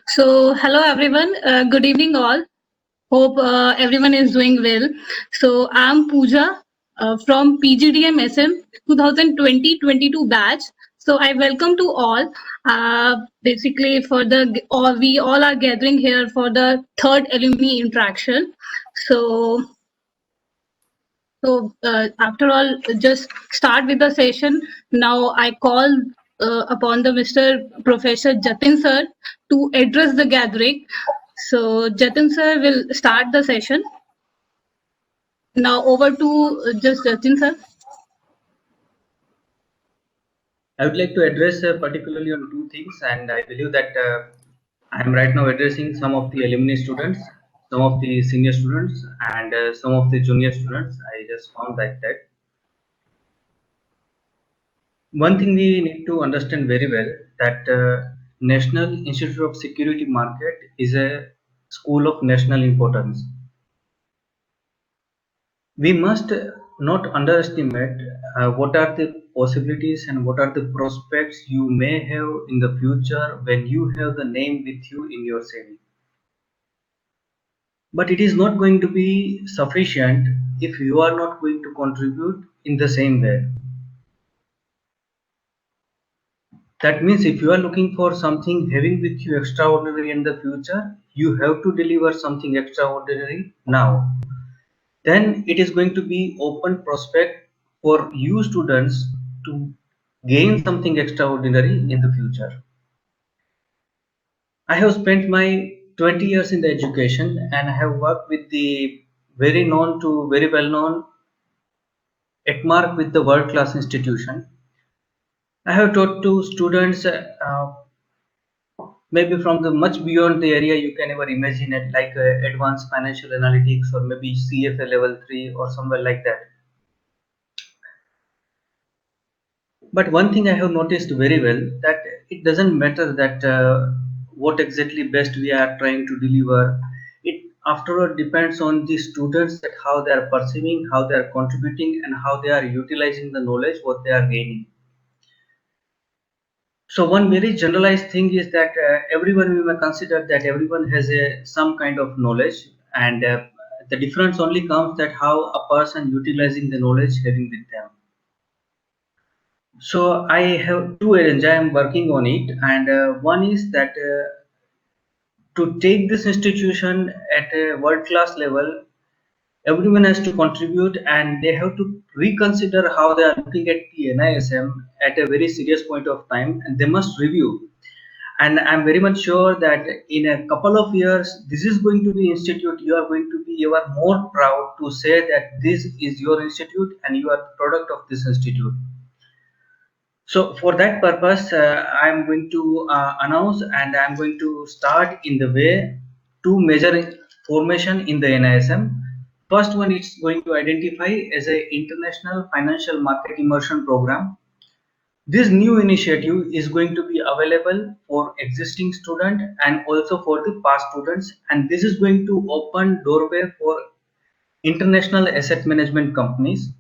So, hello everyone. Good evening, all. Hope everyone is doing well. So, I'm Pooja from PGDM SM 2020-22 batch. So, I welcome to all. Basically, for the all we all are gathering here for the third alumni interaction. So, after all, just start with the session. Now, I call upon the Mr. Professor Jatin sir to address the gathering. So, Jatin sir will start the session. Now, over to just Jatin sir. I would like to address particularly on two things, and I believe that I am right now addressing some of the alumni students, some of the senior students, and some of the junior students. I just found that one thing we need to understand very well that National Institute of Security Market is a school of national importance. We must not underestimate what are the possibilities and what are the prospects you may have in the future when you have the name with you in your CV. But it is not going to be sufficient if you are not going to contribute in the same way. That means if you are looking for something having with you extraordinary in the future, you have to deliver something extraordinary now. Then it is going to be open prospect for you students to gain something extraordinary in the future. I have spent my 20 years in the education and I have worked with the very known to very well known ETMARC with the world class institution. I have taught to students maybe from the much beyond the area you can ever imagine it, like advanced financial analytics or maybe CFA level 3 or somewhere like that. But one thing I have noticed very well that it doesn't matter that what exactly best we are trying to deliver. It after all depends on the students that how they are perceiving, how they are contributing, and how they are utilizing the knowledge what they are gaining. So one very generalized thing is that everyone we may consider that everyone has a some kind of knowledge, and the difference only comes that how a person utilizing the knowledge having with them. So I have two areas I am working on it, and one is that to take this institution at a world class level, everyone has to contribute, and they have to reconsider how they are looking at the NISM at a very serious point of time, and they must review. And I'm very much sure that in a couple of years, this is going to be institute you are going to be ever more proud to say that this is your institute and you are the product of this institute. So for that purpose, I'm going to announce and I'm going to start in the way two major formation in the NISM. First one is going to identify as a international financial market immersion program. This new initiative is going to be available for existing student and also for the past students, and this is going to open doorway for international asset management companies.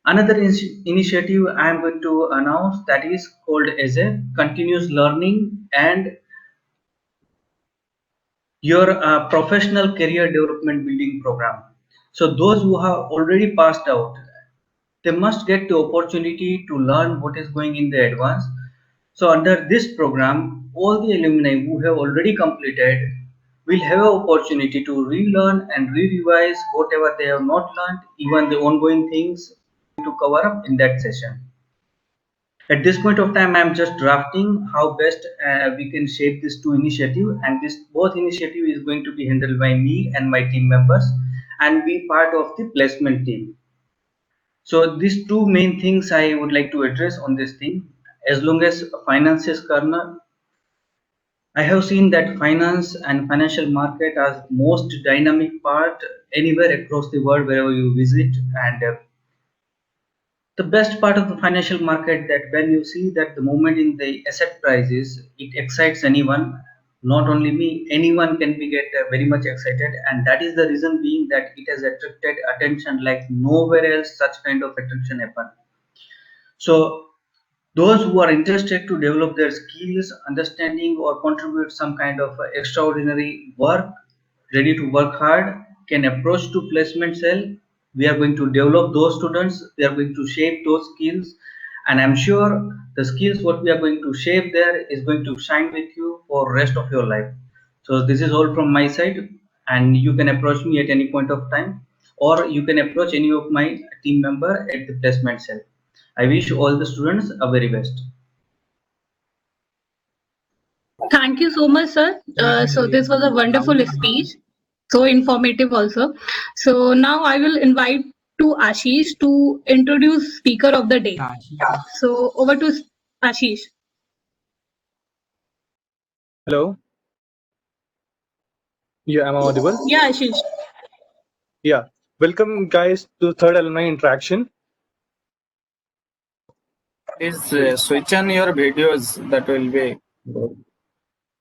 Another initiative I am going to announce that is called as a continuous learning and your professional career development building program. So those who have already passed out, they must get the opportunity to learn what is going in the advance. So under this program, all the alumni who have already completed will have an opportunity to relearn and re-revise whatever they have not learned, even the ongoing things to cover up in that session. At this point of time, I am just drafting how best we can shape this two initiative, and this both initiative is going to be handled by me and my team members, and be part of the placement team. So these two main things I would like to address on this thing. As long as finance is corner, I have seen that finance and financial market are most dynamic part anywhere across the world wherever you visit, and the best part of the financial market that when you see that the movement in the asset prices, it excites anyone. Not only me, anyone can be get very much excited, and that is the reason being that it has attracted attention like nowhere else such kind of attraction happen. So Those who are interested to develop their skills, understanding, or contribute some kind of extraordinary work, ready to work hard, can approach to placement cell. We are going to develop those students. We are going to shape those skills, and I'm sure the skills what we are going to shape there is going to shine with you for rest of your life. So this is all from my side, and you can approach me at any point of time, or you can approach any of my team member at the placement cell. I wish all the students a very best. Thank you so much, sir. So this was a wonderful speech, so informative also. So now I will invite to Ashish to introduce speaker of the day. So over to Ashish. Hello. Yeah, am I audible? Yeah, Ashish. Yeah. Welcome, guys, to third alumni interaction. Please switch on your videos. That will be good.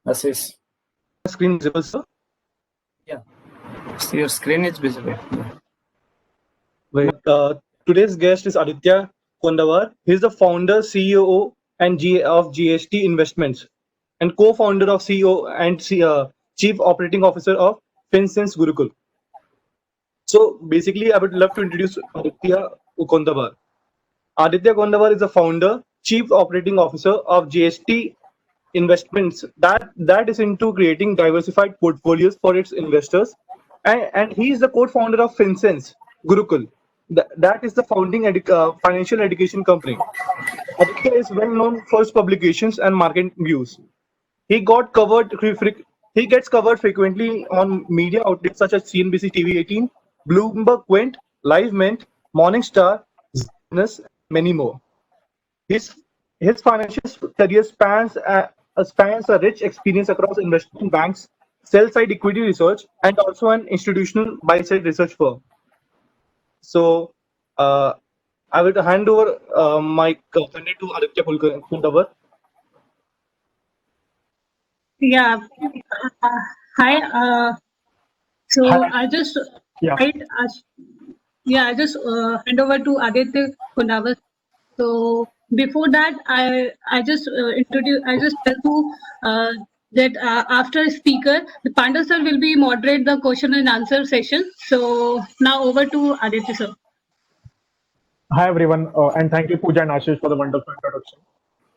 Assist. Screen visible, sir? Yeah. So your screen is visible. Wait. Today's guest is Aditya Kondawar. He's the founder, CEO, and of GST Investments, and co-founder of CEO and Chief Operating Officer of FinSense Gurukul. So basically, I would love to introduce Aditya Kondawar. Aditya Kondawar is the founder, Chief Operating Officer of GST Investments that is into creating diversified portfolios for its investors, and he is the co-founder of FinSense Gurukul. That is the founding financial education company. Aditya is well known for his publications and market views. He gets covered frequently on media outlets such as CNBC TV 18, Bloomberg Quint, Live Mint, Morningstar, Business, and many more. His financial career spans a rich experience across investment banks, sell-side equity research, and also an institutional buy-side research firm. So, I will hand over my content to Aditya Kondawar. Yeah. Hi. So Hi. I just Yeah. I just hand over to Aditya Kondawar. So before that, I just tell to that after speaker, the Panda sir will be moderate the question and answer session. So now over to Aditya sir. Hi everyone, and thank you Pooja and Ashish for the wonderful introduction.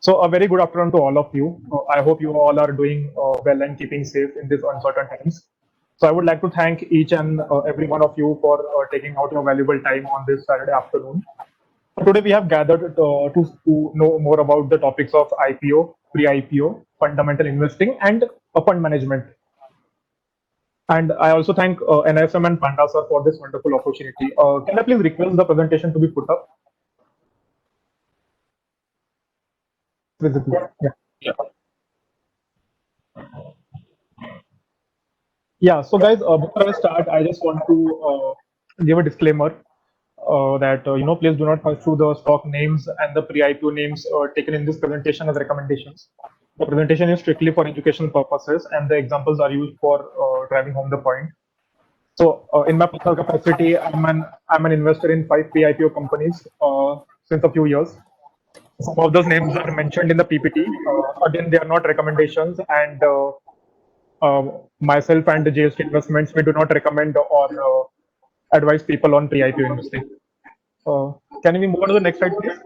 So a very good afternoon to all of you. I hope you all are doing well and keeping safe in these uncertain times. So I would like to thank each and every one of you for taking out your valuable time on this Saturday afternoon. Today we have gathered to know more about the topics of IPO, pre-IPO, fundamental investing, and fund management. And I also thank NIFM and Panda sir for this wonderful opportunity. Can I please request the presentation to be put up? Visible. Yeah. Yeah. So guys, before I start, I just want to give a disclaimer that please do not pursue the stock names and the pre-IPO names taken in this presentation as recommendations. The presentation is strictly for educational purposes, and the examples are used for driving home the point. So, in my personal capacity, I'm an investor in 5 pre-IPO companies since a few years. Some of those names are mentioned in the PPT. Again, they are not recommendations, and myself and the GST Investments, we do not recommend or advise people on pre-IPO investing. Can we move on to the next slide, please?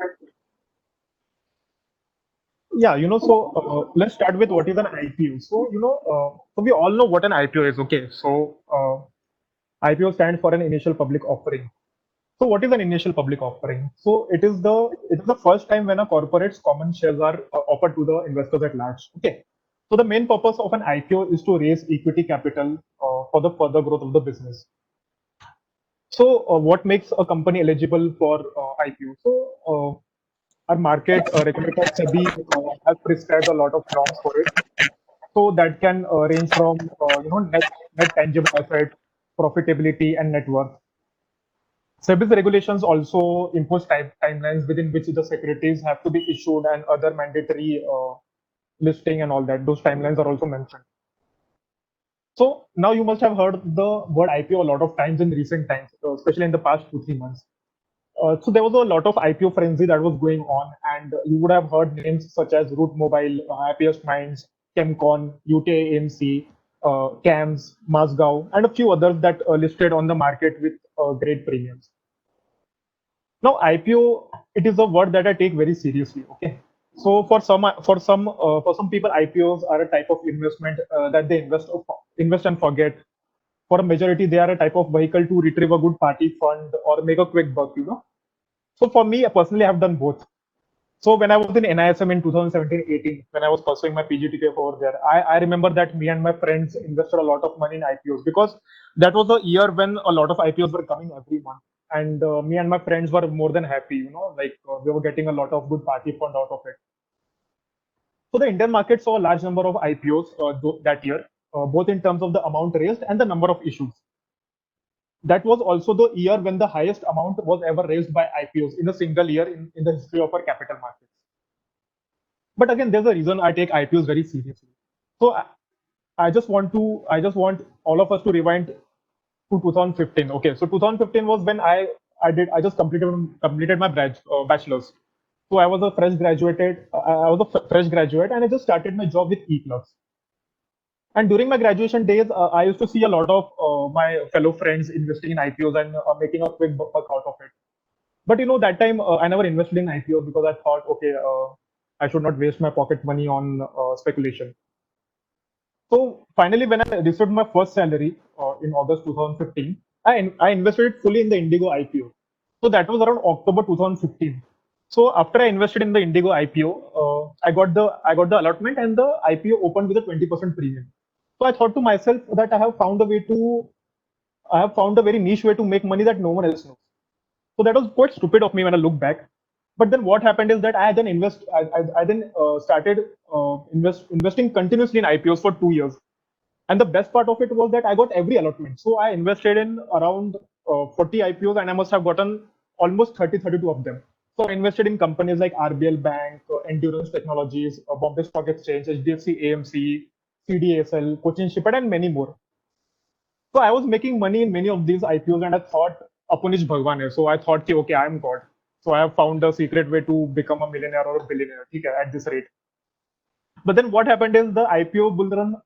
Yeah, so let's start with what is an IPO. So, so we all know what an IPO is, okay? So, IPO stands for an initial public offering. So, what is an initial public offering? So, it is the first time when a corporate's common shares are offered to the investors at large. Okay. So, the main purpose of an IPO is to raise equity capital for the further growth of the business. So, what makes a company eligible for IPO? So, our market regulator SEBI has prescribed a lot of norms for it. So that can range from net tangible asset, profitability, and net worth. SEBI's regulations also impose timelines within which the securities have to be issued and other mandatory listing and all that. Those timelines are also mentioned. So now you must have heard the word IPO a lot of times in recent times, especially in the past 2-3 months. So there was a lot of IPO frenzy that was going on, and you would have heard names such as Root Mobile, Happiest Minds, Chemcon, UTA AMC, CAMS, Mazgao, and a few others that listed on the market with great premiums. Now, IPO, it is a word that I take very seriously. Okay, so for some people, IPOs are a type of investment that they invest and forget. For a majority, they are a type of vehicle to retrieve a good party fund or make a quick buck. So for me personally, I have done both. So when I was in NISM in 2017-18, when I was pursuing my PGTK over there, I remember that me and my friends invested a lot of money in IPOs because that was a year when a lot of IPOs were coming every month. And me and my friends were more than happy, we were getting a lot of good party fund out of it. So the Indian market saw a large number of IPOs that year, both in terms of the amount raised and the number of issues. That was also the year when the highest amount was ever raised by IPOs in a single year in the history of our capital markets. But again, there's a reason I take IPOs very seriously. So I just want all of us to rewind to 2015. Okay, so 2015 was when I just completed my bachelor's. So I was a fresh graduate, and I just started my job with eClerx. And during my graduation days, I used to see a lot of my fellow friends investing in IPOs and making a quick buck out of it. But that time I never invested in IPOs because I thought, okay, I should not waste my pocket money on speculation. So finally, when I received my first salary in August 2015, I invested it fully in the Indigo IPO. So that was around October 2015. So after I invested in the Indigo IPO, I got the allotment and the IPO opened with a 20% premium. So I thought to myself that I have found a very niche way to make money that no one else knows. So that was quite stupid of me when I look back. But then what happened is that I then started investing continuously in IPOs for 2 years. And the best part of it was that I got every allotment. So I invested in around 40 IPOs and I must have gotten almost 32 of them. So I invested in companies like RBL Bank, Endurance Technologies, Bombay Stock Exchange, HDFC AMC, CDSL, Cochin Shipyard, and many more. So I was making money in many of these IPOs and I thought, Apunish Bhagwan hai. So I thought, okay, I am God. So I have found a secret way to become a millionaire or a billionaire at this rate. But then what happened is the IPO bull run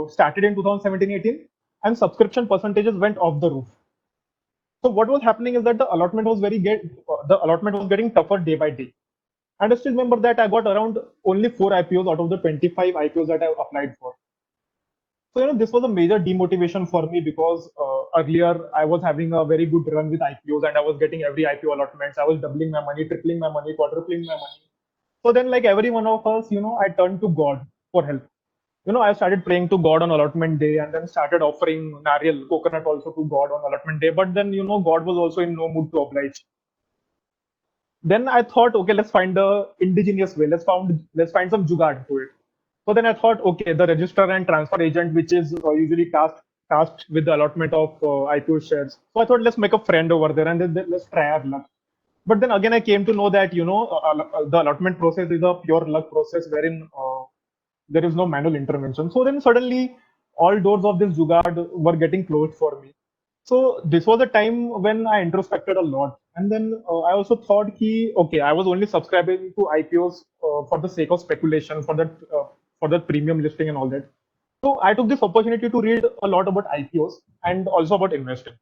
started in 2017-18 and subscription percentages went off the roof. So what was happening is that the allotment was getting tougher day by day. And I still remember that I got around only 4 IPOs out of the 25 IPOs that I applied for. So, this was a major demotivation for me because earlier I was having a very good run with IPOs and I was getting every IPO allotments. I was doubling my money, tripling my money, quadrupling my money. So then, like every one of us, I turned to God for help. I started praying to God on allotment day and then started offering nariyal, coconut also to God on allotment day. But then, God was also in no mood to oblige. Then I thought, okay, let's find the indigenous way. Let's find some jugaad to it. So then I thought, okay, the registrar and transfer agent, which is usually tasked with the allotment of IPO shares. So I thought, let's make a friend over there and then let's try our luck. But then again, I came to know that, the allotment process is a pure luck process wherein there is no manual intervention. So then suddenly all doors of this jugaad were getting closed for me. So this was a time when I introspected a lot. And then I also thought, okay, I was only subscribing to IPOs for the sake of speculation, for that premium listing and all that. So I took this opportunity to read a lot about IPOs and also about investing.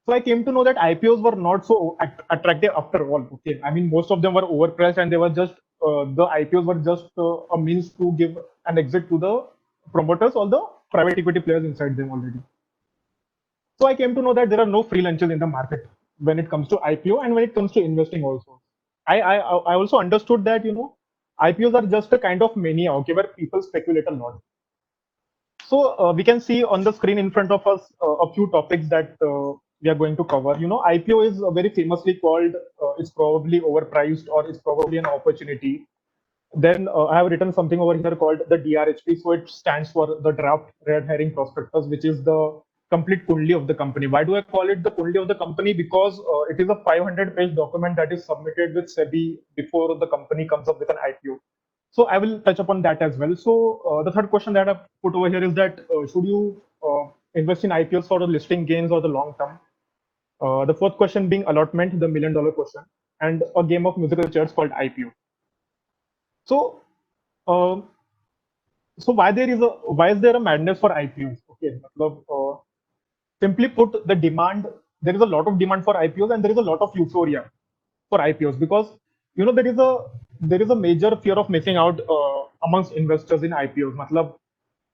So I came to know that IPOs were not so attractive after all. Okay, I mean, most of them were overpriced and they were just, the IPOs were just a means to give an exit to the promoters or the private equity players inside them already. So I came to know that there are no free lunches in the market when it comes to IPO and when it comes to investing also. I also understood that, IPOs are just a kind of mania, okay, where people speculate a lot. So we can see on the screen in front of us a few topics that we are going to cover. IPO is very famously called, it's probably overpriced or it's probably an opportunity. Then I have written something over here called the DRHP. So it stands for the Draft Red Herring Prospectus, which is the complete Kundli of the company. Why do I call it the Kundli of the company? Because it is a 500-page document that is submitted with SEBI before the company comes up with an IPO. So I will touch upon that as well. So the third question that I put over here is that should you invest in IPOs for the listing gains or the long term? The fourth question being allotment, the $1 million question. and a game of musical chairs called IPO. So, um, so why is there a madness for IPOs? Okay, simply put, there is a lot of demand for IPOs and there is a lot of euphoria for IPOs because there is a major fear of missing out amongst investors in IPOs.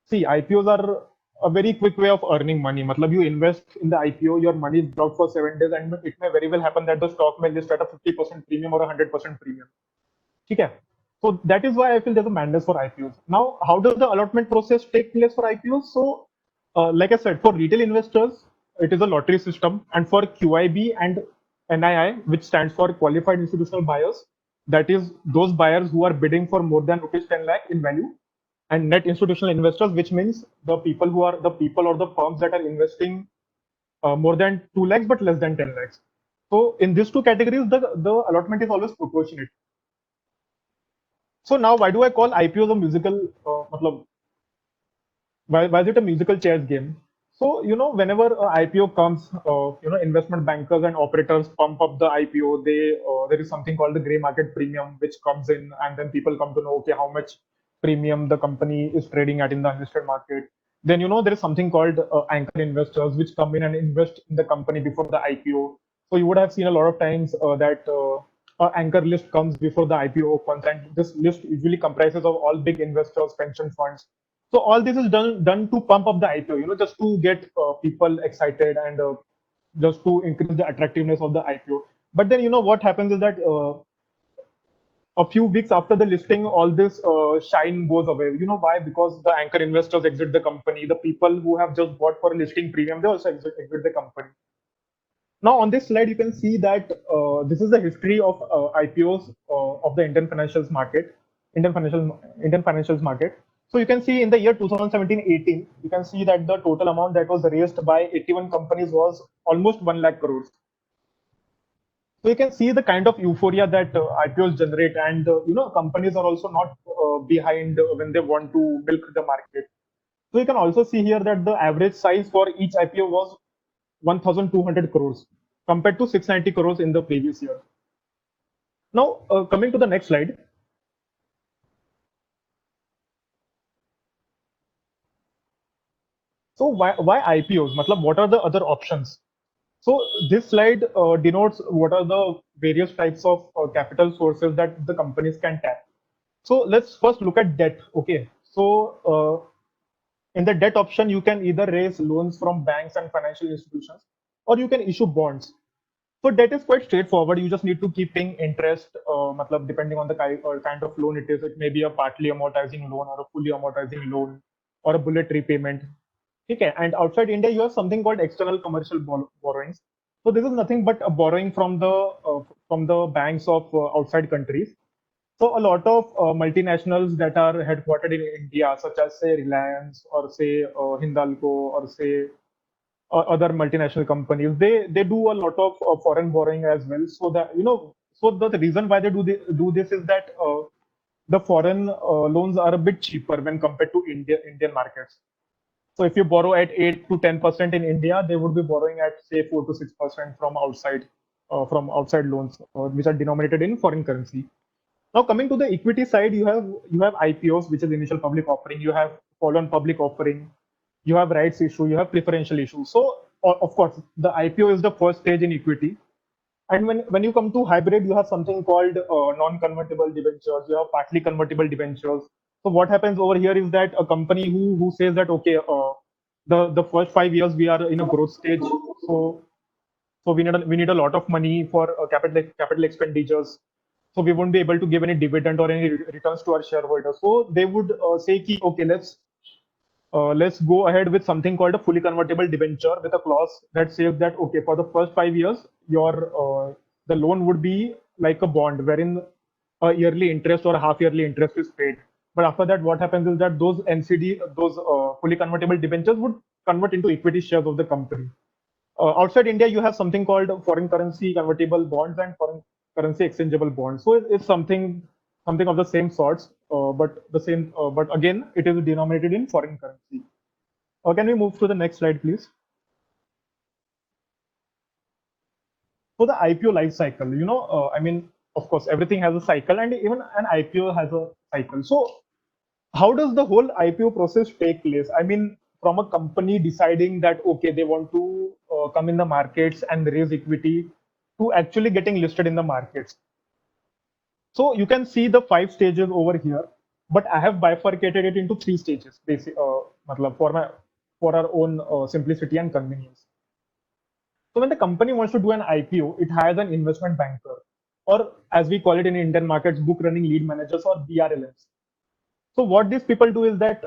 See, IPOs are a very quick way of earning money. You invest in the IPO, your money is blocked for 7 days, and it may very well happen that the stock may list at a 50% premium or a 100% premium. Okay. So that is why I feel there's a madness for IPOs. Now, how does the allotment process take place for IPOs? So, like I said, for retail investors, it is a lottery system, and for QIB and NII, which stands for Qualified Institutional Buyers, that is those buyers who are bidding for more than rupees 10 lakh in value, and net institutional investors, which means the people or the firms that are investing more than 2 lakhs but less than 10 lakhs. So in these two categories, the allotment is always proportionate. So now, why do I call IPOs a musical? Why is it a musical chairs game? So whenever a IPO comes, investment bankers and operators pump up the IPO. There is something called the gray market premium, which comes in, and then people come to know, okay, how much premium the company is trading at in the unlisted market. Then there is something called anchor investors, which come in and invest in the company before the IPO. So you would have seen a lot of times that an anchor list comes before the IPO opens, and this list usually comprises of all big investors, pension funds. So all this is done to pump up the IPO, just to get people excited and just to increase the attractiveness of the IPO. But then what happens is that a few weeks after the listing, all this shine goes away. You know why? Because the anchor investors exit the company. The people who have just bought for a listing premium, they also exit the company. Now, on this slide, you can see that this is the history of IPOs of the Indian financials market. So you can see in the year 2017-18, you can see that the total amount that was raised by 81 companies was almost 1 lakh crores. So you can see the kind of euphoria that IPOs generate, and companies are also not behind when they want to milk the market. So you can also see here that the average size for each IPO was 1,200 crores compared to 690 crores in the previous year. Now, coming to the next slide. So why IPOs? What are the other options? So this slide denotes what are the various types of capital sources that the companies can tap. So let's first look at debt. Okay. So in the debt option, you can either raise loans from banks and financial institutions, or you can issue bonds. So debt is quite straightforward. You just need to keep paying interest, depending on the kind of loan it is. It may be a partly amortizing loan or a fully amortizing loan or a bullet repayment. Okay, and outside India, you have something called external commercial borrowings. So this is nothing but a borrowing from the banks of outside countries. So a lot of multinationals that are headquartered in India, such as say Reliance or say Hindalco or say other multinational companies, they do a lot of foreign borrowing as well. So that so the reason why they do this is that the foreign loans are a bit cheaper when compared to Indian markets. So if you borrow at 8 to 10% in India, they would be borrowing at say 4 to 6% from outside loans, which are denominated in foreign currency. Now coming to the equity side, you have IPOs, which is initial public offering. You have follow-on public offering. You have rights issue. You have preferential issue. So of course, the IPO is the first stage in equity. And when you come to hybrid, you have something called non-convertible debentures. You have partly convertible debentures. So what happens over here is that a company who says that okay, the first 5 years we are in a growth stage, so we need a lot of money for capital expenditures. So we won't be able to give any dividend or any returns to our shareholders. So they would say, okay, let's go ahead with something called a fully convertible debenture with a clause that says that okay, for the first 5 years, your the loan would be like a bond, wherein a yearly interest or a half yearly interest is paid. But after that, what happens is that those fully convertible debentures would convert into equity shares of the company. Outside India, you have something called foreign currency convertible bonds and foreign currency exchangeable bonds. So it's something of the same sorts, but again, it is denominated in foreign currency. Can we move to the next slide, please? So the IPO life cycle, I mean, of course, everything has a cycle, and even an IPO has a cycle. So how does the whole IPO process take place? I mean, from a company deciding that, okay, they want to come in the markets and raise equity to actually getting listed in the markets. So you can see the 5 stages over here, but I have bifurcated it into 3 stages, matlab for our own simplicity and convenience. So when the company wants to do an IPO, it hires an investment banker, or as we call it in Indian markets, book running lead managers, or BRLMs. So what these people do is that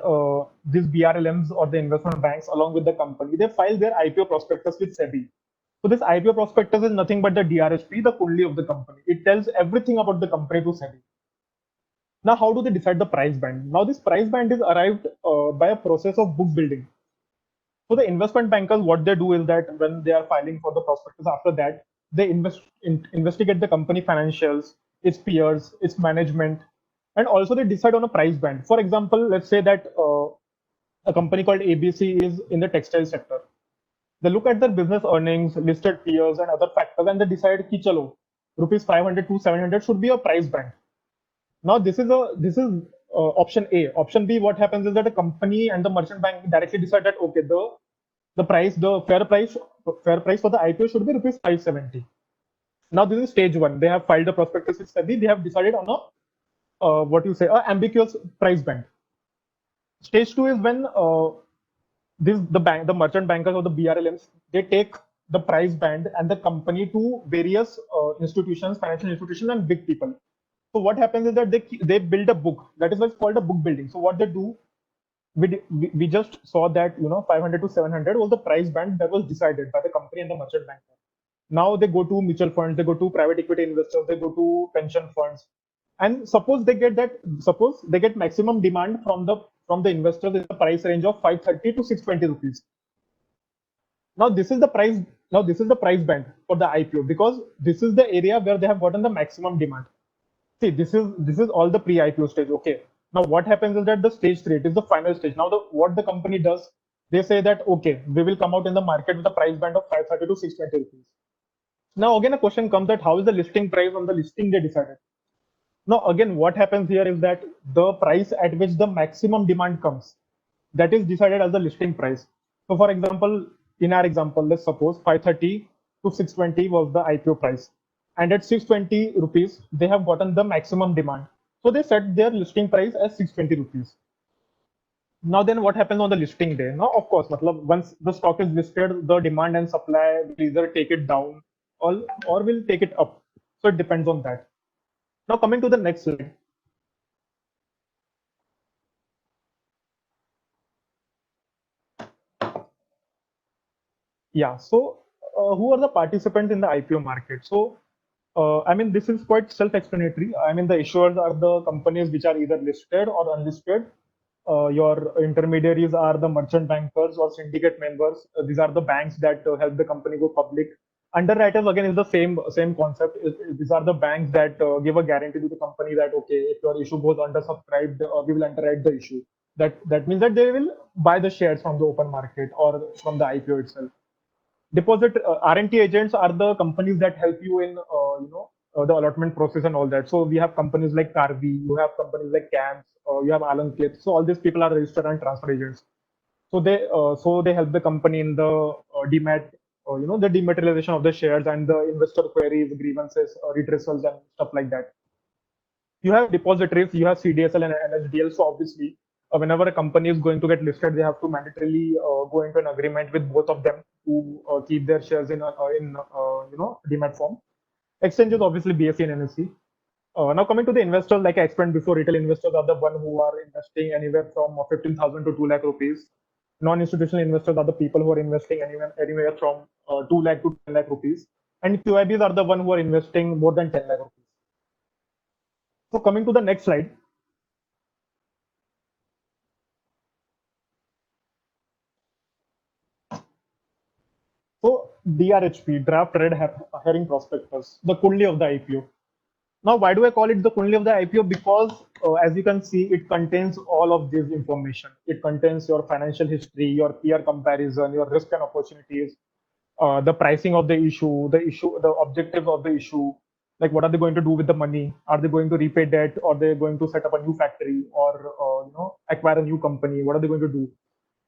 these BRLMs or the investment banks, along with the company, they file their IPO prospectus with SEBI. So this IPO prospectus is nothing but the DRHP, the Kundli of the company. It tells everything about the company to SEBI. Now, how do they decide the price band? Now, this price band is arrived by a process of book building. So the investment bankers, what they do is that when they are filing for the prospectus, after that, they investigate the company financials, its peers, its management, and also they decide on a price band. For example, let's say that a company called ABC is in the textile sector. They look at their business earnings, listed peers, and other factors, and they decide ki chalo, rupees 500 to 700 should be a price band. Now this is option A. Option B, what happens is that a company and the merchant bank directly decide that, okay, the fair price for the IPO should be rupees 570. Now this is stage one. They have filed a prospectus with SEBI. They have decided on a ambiguous price band. Stage two is when the merchant bankers or the BRLMs, they take the price band and the company to various institutions, financial institutions, and big people. So what happens is that they build a book. That is what's called a book building. So what they do, we just saw that 500 to 700 was the price band that was decided by the company and the merchant banker. Now they go to mutual funds, they go to private equity investors, they go to pension funds, and suppose they get maximum demand from the investors in the price range of 530 to 620 rupees. Now this is the price. Now this is the price band for the IPO, because this is the area where they have gotten the maximum demand. See, this is all the pre-IPO stage. Okay. Now what happens is that the stage 3, it is the final stage. Now what the company does, they say that, okay, we will come out in the market with a price band of 530 to 620 rupees. Now again a question comes that how is the listing price on the listing they decided? Now again what happens here is that the price at which the maximum demand comes, that is decided as the listing price. So for example, in our example, let's suppose 530 to 620 was the IPO price. And at 620 rupees, they have gotten the maximum demand. So they set their listing price as 620 rupees. Now then what happens on the listing day? Now, of course, once the stock is listed, the demand and supply will either take it down or will take it up. So it depends on that. Now coming to the next slide. Yeah, so who are the participants in the IPO market? So I mean, this is quite self-explanatory. I mean, the issuers are the companies which are either listed or unlisted. Your intermediaries are the merchant bankers or syndicate members. These are the banks that help the company go public. Underwriters again is the same concept. These are the banks that give a guarantee to the company that, okay, if your issue goes undersubscribed, we will underwrite the issue. That means that they will buy the shares from the open market or from the IPO itself. Deposit R&T agents are the companies that help you in the allotment process and all that. So we have companies like Carvi, you have companies like CAMS, you have Alan Clip. So all these people are registered and transfer agents. So they help the company in the demat, the dematerialization of the shares and the investor queries, grievances, redressals, and stuff like that. You have depositories, you have CDSL and NSDL. So obviously, whenever a company is going to get listed, they have to mandatorily go into an agreement with both of them to keep their shares in demat form. Exchanges, obviously BSE and NSE. Now coming to the investors, like I explained before, retail investors are the one who are investing anywhere from 15,000 to 2 lakh rupees. Non-institutional investors are the people who are investing anywhere from 2 lakh to 10 lakh rupees. And QIBs are the one who are investing more than 10 lakh rupees. So coming to the next slide. So DRHP, Draft Red Herring Prospectus, the Kundli of the IPO. Now, why do I call it the Kundli of the IPO? Because as you can see, it contains all of this information. It contains your financial history, your peer comparison, your risk and opportunities, the pricing of the issue, the objectives of the issue, like what are they going to do with the money? Are they going to repay debt, or they're going to set up a new factory, or acquire a new company? What are they going to do?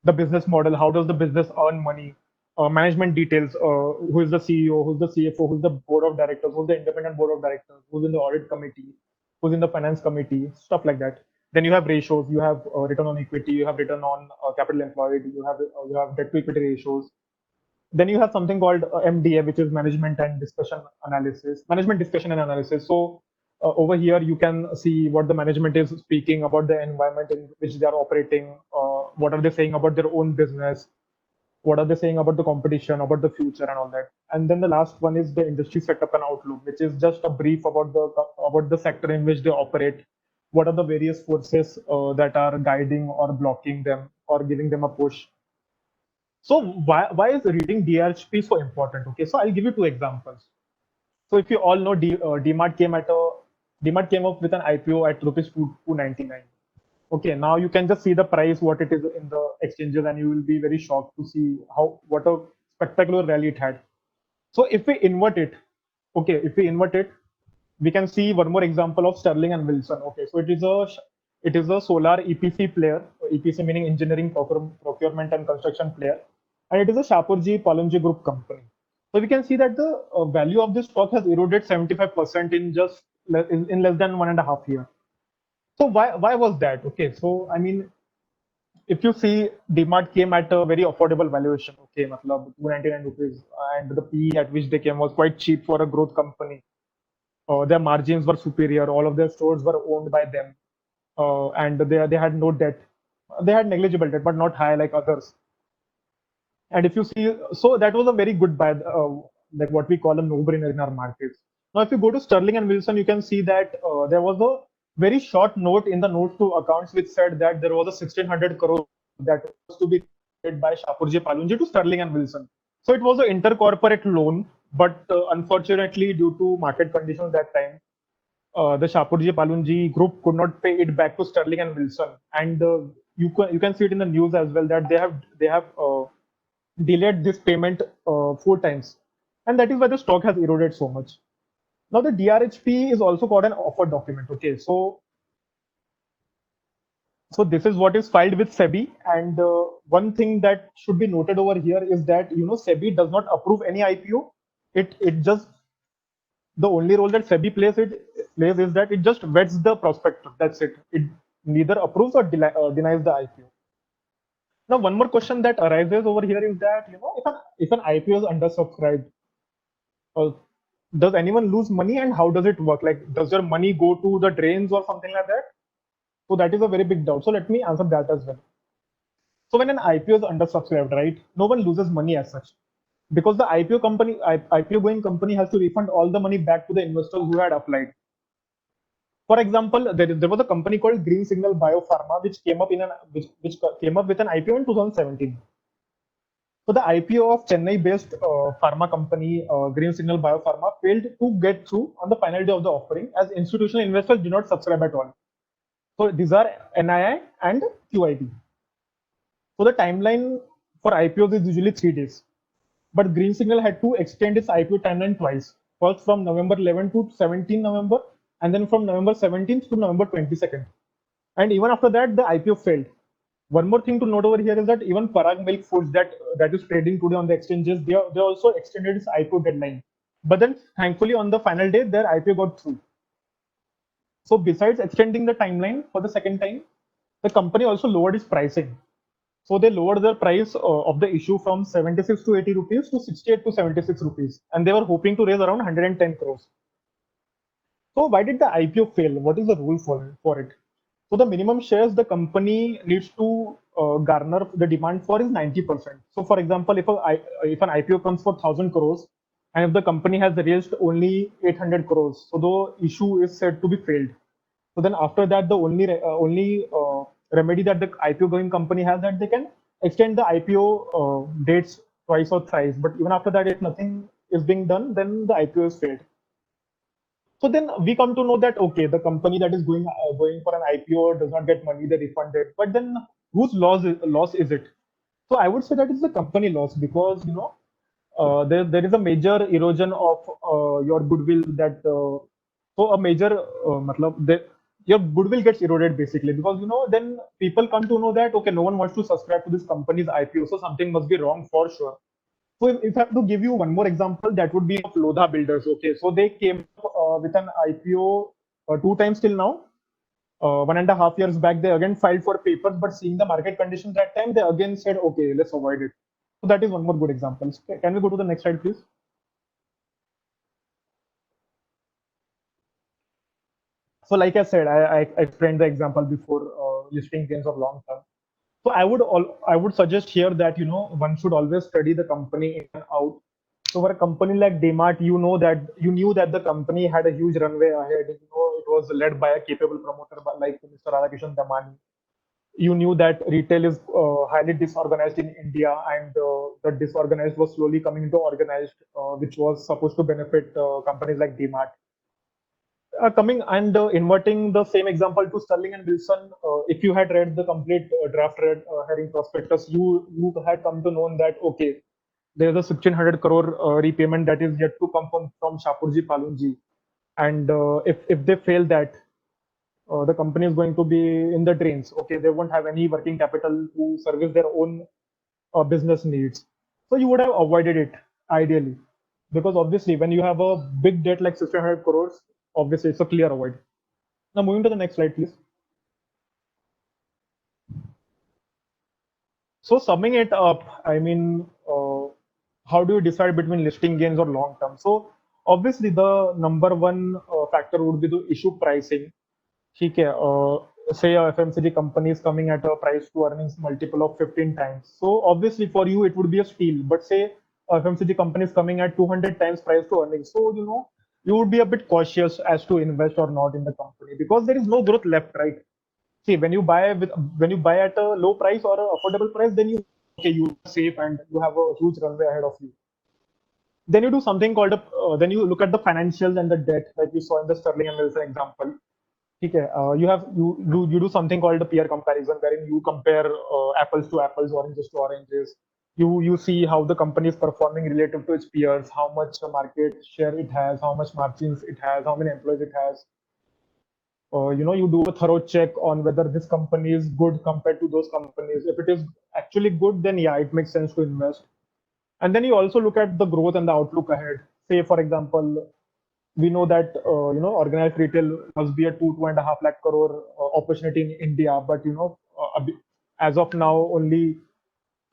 The business model, how does the business earn money? Management details, who is the CEO, who's the CFO, who's the board of directors, who's the independent board of directors, who's in the audit committee, who's in the finance committee, stuff like that. Then you have ratios, you have return on equity, you have return on capital employed, you have debt to equity ratios. Then you have something called MDA, which is management discussion and analysis. So over here you can see what the management is speaking about the environment in which they are operating, what are they saying about their own business, what are they saying about the competition, about the future, and all that. And then the last one is the industry setup and outlook, which is just a brief about the sector in which they operate. What are the various forces that are guiding or blocking them or giving them a push? So why is reading DRHP so important? Okay, so I'll give you two examples. So if you all know, DMart came up with an IPO at rupees 299. Okay, now you can just see the price, what it is in the exchanges, and you will be very shocked to see what a spectacular rally it had. So if we invert it, we can see one more example of Sterling and Wilson. Okay, so it is a solar EPC player, EPC meaning engineering, procurement and construction player, and it is a Shapoorji Pallonji Group company. So we can see that the value of this stock has eroded 75% in less than 1.5 years. So why was that? Okay, so I mean, if you see, DMart came at a very affordable valuation. Okay, matlab 299 rupees, and the PE at which they came was quite cheap for a growth company. Their margins were superior. All of their stores were owned by them, and they had no debt. They had negligible debt, but not high like others. And if you see, so that was a very good buy, like what we call a no-brainer in our markets. Now, if you go to Sterling and Wilson, you can see that there was a very short note in the notes to accounts which said that there was a 1600 crore that was to be paid by Shapoorji Pallonji to Sterling and Wilson. So it was an intercorporate loan, but unfortunately, due to market conditions that time, the Shapoorji Pallonji group could not pay it back to Sterling and Wilson, and you can see it in the news as well that they have delayed this payment 4 times, and that is why the stock has eroded so much. Now the DRHP is also called an offer document. Okay, so this is what is filed with SEBI, and one thing that should be noted over here is that SEBI does not approve any IPO. It just, the only role that SEBI plays is that it just vets the prospectus. That's it. It neither approves or denies the IPO. Now, one more question that arises over here is that if an IPO is undersubscribed, does anyone lose money, and how does it work? Like, does your money go to the drains or something like that? So that is a very big doubt. So let me answer that as well. So when an IPO is undersubscribed, right, no one loses money as such, because the IPO going company has to refund all the money back to the investors who had applied. For example, there was a company called Green Signal Biopharma which came up with an IPO in 2017. So the IPO of Chennai-based pharma company Green Signal Biopharma failed to get through on the final day of the offering, as institutional investors did not subscribe at all. So these are NII and QIB. So the timeline for IPOs is usually 3 days, but Green Signal had to extend its IPO timeline twice. First from November 11 to 17 November, and then from November 17th to November 22nd. And even after that, the IPO failed. One more thing to note over here is that even Parag Milk Foods that is trading today on the exchanges, they also extended its IPO deadline. But then thankfully on the final day, their IPO got through. So besides extending the timeline for the second time, the company also lowered its pricing. So they lowered their price of the issue from 76 to 80 rupees to 68 to 76 rupees. And they were hoping to raise around 110 crores. So why did the IPO fail? What is the rule for it? So the minimum shares the company needs to garner the demand for is 90%. So for example, if an IPO comes for 1000 crores, and if the company has raised only 800 crores, so the issue is said to be failed. So then after that, the only remedy that the IPO going company has, that they can extend the IPO dates twice or thrice. But even after that, if nothing is being done, then the IPO is failed. So then we come to know that, okay, the company that is going for an IPO does not get money, they refund it. But then whose loss is it? So I would say that it's the company loss, because there is a major erosion of your goodwill that so a major your goodwill gets eroded basically, because then people come to know that okay, no one wants to subscribe to this company's IPO, so something must be wrong for sure. So if I have to give you one more example, that would be of Lodha Builders. Okay, so they came with an IPO two times till now. 1.5 years back, they again filed for papers, but seeing the market conditions that time, they again said, okay, let's avoid it. So that is one more good example. Can we go to the next slide, please? So like I said, I explained the example before, listing gains of long term. So I would suggest here that one should always study the company in and out. So for a company like DMart, you knew that the company had a huge runway ahead. It was led by a capable promoter like Mr. Radhakishan Damani. You knew that retail is highly disorganized in India, and the disorganized was slowly coming into organized, which was supposed to benefit companies like DMart. Coming and inverting the same example to Sterling and Wilson, if you had read the complete draft red herring prospectus, you had come to know that okay, there is a 1600 crore repayment that is yet to come from Shapurji Palunji, and if they fail that, the company is going to be in the drains. Okay, they won't have any working capital to service their own business needs. So you would have avoided it ideally, because obviously when you have a big debt like 1600 crores, obviously it's a clear avoid. Now moving to the next slide, please. So summing it up, I mean, how do you decide between listing gains or long term? So obviously the number one factor would be the issue pricing. ठीक है, say a FMCG company is coming at a price to earnings multiple of 15 times. So obviously for you it would be a steal, but say a FMCG company is coming at 200 times price to earnings. So you would be a bit cautious as to invest or not in the company, because there is no growth left, right? See, when you buy at a low price or an affordable price, then you are safe and you have a huge runway ahead of you. Then you do something called then you look at the financials and the debt, like you saw in the Sterling and Wilson example. Okay, you do something called a peer comparison, wherein you compare apples to apples, oranges to oranges. You see how the company is performing relative to its peers, how much market share it has, how much margins it has, how many employees it has. You do a thorough check on whether this company is good compared to those companies. If it is actually good, then yeah, it makes sense to invest. And then you also look at the growth and the outlook ahead. Say, for example, we know that organized retail must be a 2.5 lakh crore opportunity in India, but as of now, only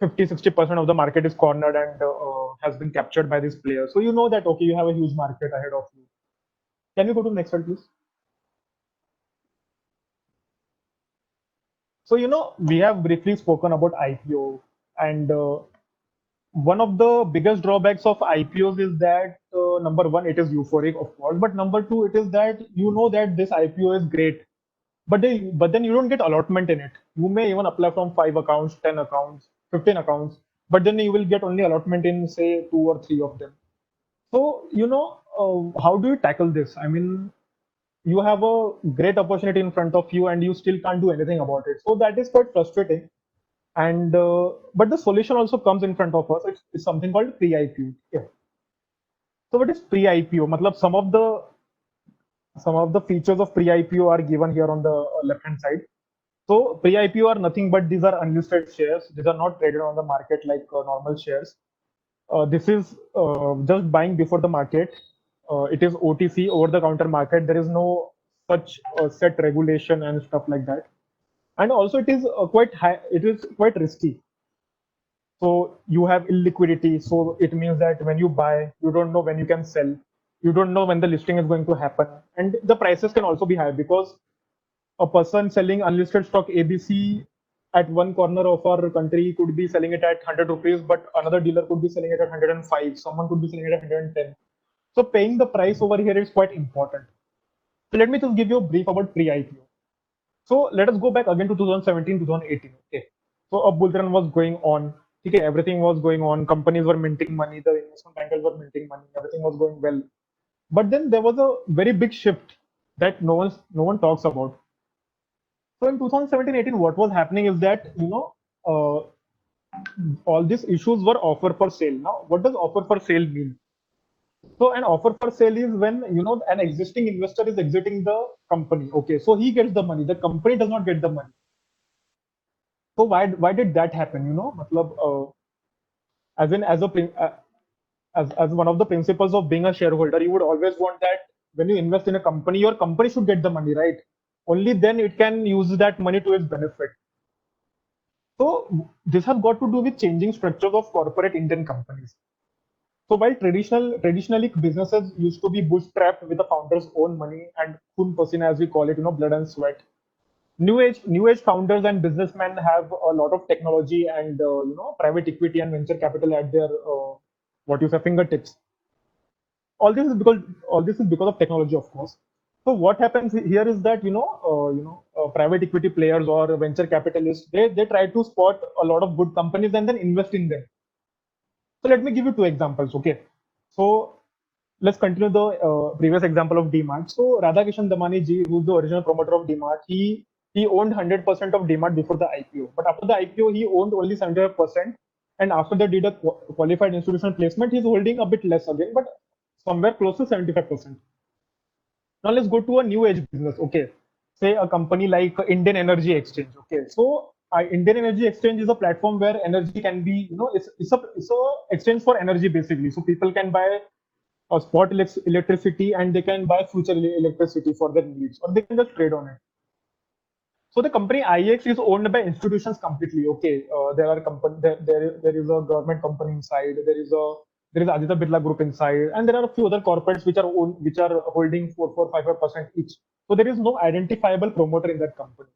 50-60% of the market is cornered and has been captured by these players. So you know that okay, you have a huge market ahead of you. Can we go to the next slide, please? So we have briefly spoken about IPO, and one of the biggest drawbacks of IPOs is that number one, it is euphoric, of course, but number two, it is that that this IPO is great, but then you don't get allotment in it. You may even apply from 5 accounts, 10 accounts, 15 accounts, but then you will get only allotment in say 2 or 3 of them. So how do you tackle this? I mean, you have a great opportunity in front of you and you still can't do anything about it. So that is quite frustrating. And but the solution also comes in front of us. It's something called pre-IPO. Yeah. So what is pre-IPO? Matlab, some of the features of pre-IPO are given here on the left-hand side. So pre-IPO are nothing but these are unlisted shares. These are not traded on the market like normal shares. This is just buying before the market. It is OTC, over-the-counter market. There is no such set regulation and stuff like that. And also it is quite high. It is quite risky. So you have illiquidity. So it means that when you buy, you don't know when you can sell. You don't know when the listing is going to happen. And the prices can also be high, because a person selling unlisted stock ABC at one corner of our country could be selling it at 100 rupees, but another dealer could be selling it at 105. Someone could be selling it at 110. So paying the price over here is quite important. So let me just give you a brief about pre-IPO. So let us go back again to 2017, 2018. Okay. So a bull run was going on. Okay, everything was going on. Companies were minting money. The investment bankers were minting money. Everything was going well. But then there was a very big shift that no one talks about. So in 2017-18, what was happening is that all these issues were offer for sale. Now, what does offer for sale mean? So an offer for sale is when an existing investor is exiting the company. Okay, so he gets the money. The company does not get the money. So why did that happen? Matlab, as in as a as one of the principles of being a shareholder, you would always want that when you invest in a company, your company should get the money, right? Only then it can use that money to its benefit. So this has got to do with changing structures of corporate Indian companies. So while traditionally businesses used to be bootstrapped with the founder's own money and khun pasina, as we call it, blood and sweat. New age founders and businessmen have a lot of technology and private equity and venture capital at their what you say fingertips. All this is because of technology, of course. So what happens here is that private equity players or venture capitalists, they try to spot a lot of good companies and then invest in them. So let me give you two examples. Okay, so let's continue the previous example of DMart. So Radhakishan Damani ji, who's the original promoter of DMart, he owned 100% of DMart before the IPO, but after the IPO he owned only 75%, and after they did a qualified institutional placement, he's holding a bit less again, but somewhere close to 75%. Now let's go to a new age business. Okay, say a company like Indian Energy Exchange. Okay, so Indian Energy Exchange is a platform where energy can be, it's a exchange for energy basically. So people can buy spot electricity and they can buy future electricity for their needs, or they can just trade on it. So the company IEX is owned by institutions completely. Okay, there are company there is a government company inside. There is Aditya Birla Group inside, and there are a few other corporates which are holding 4.55% each. So there is no identifiable promoter in that company.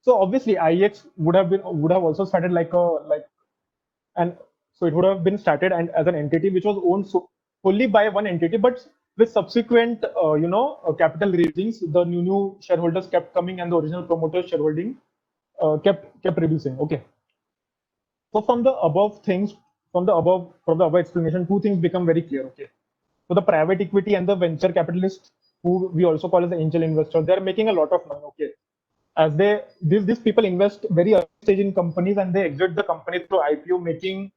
So obviously IEX would have also started and so it would have been started and as an entity which was owned only by one entity, but with subsequent capital raisings, the new shareholders kept coming and the original promoters shareholding kept reducing. Okay, so from the above explanation, two things become very clear. Okay, so the private equity and the venture capitalists, who we also call as the angel investors, they are making a lot of money. Okay, as these people invest very early stage in companies and they exit the company through IPO, making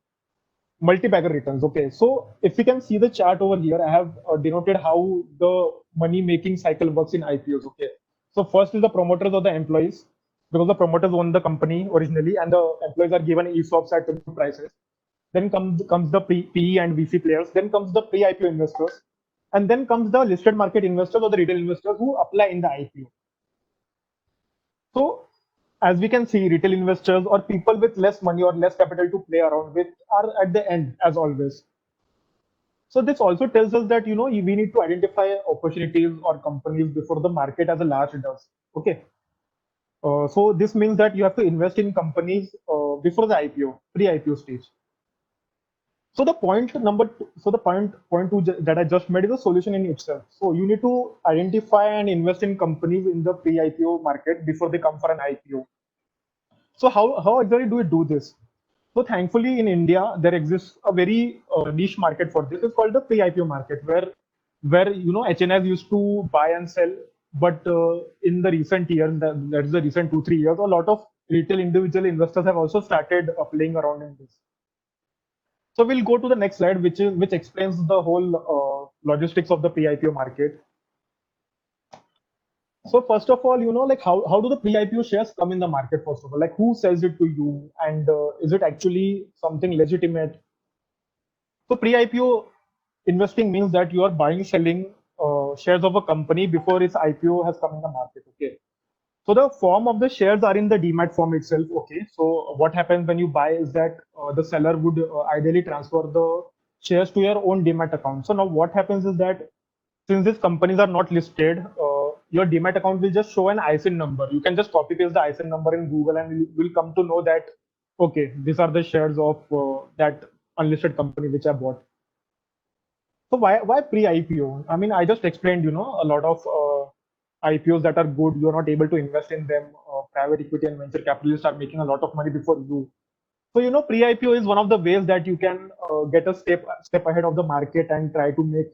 multi-bagger returns. Okay, so if you can see the chart over here, I have denoted how the money making cycle works in IPOs. Okay, so first is the promoters or the employees, because the promoters own the company originally and the employees are given ESOPs at good prices. Then comes the PE and VC players. Then comes the pre-IPO investors, and then comes the listed market investors or the retail investors who apply in the IPO. So as we can see, retail investors or people with less money or less capital to play around with are at the end, as always. So this also tells us that we need to identify opportunities or companies before the market as a large does. Okay. So this means that you have to invest in companies before the IPO, pre-IPO stage. So the point two that I just made is a solution in itself. So you need to identify and invest in companies in the pre-IPO market before they come for an IPO. So how exactly do we do this? So thankfully in India there exists a very niche market for this. It's called the pre-IPO market, where HNIs used to buy and sell, but in the recent years, that is the recent 2-3 years, a lot of retail individual investors have also started playing around in this. So we'll go to the next slide, which explains the whole logistics of the pre-IPO market. So first of all, like how do the pre-IPO shares come in the market? First of all, like who sells it to you, and is it actually something legitimate? So pre-IPO investing means that you are buying, selling shares of a company before its IPO has come in the market. Okay. So the form of the shares are in the demat form itself. Okay. So what happens when you buy is that the seller would ideally transfer the shares to your own demat account. So now what happens is that since these companies are not listed, your demat account will just show an ISIN number. You can just copy paste the ISIN number in Google and you will come to know that, okay, these are the shares of that unlisted company which I bought. So why pre-IPO? I mean, I just explained, a lot of IPOs that are good, you're not able to invest in them. Private equity and venture capitalists are making a lot of money before you. So, pre-IPO is one of the ways that you can get a step ahead of the market and try to make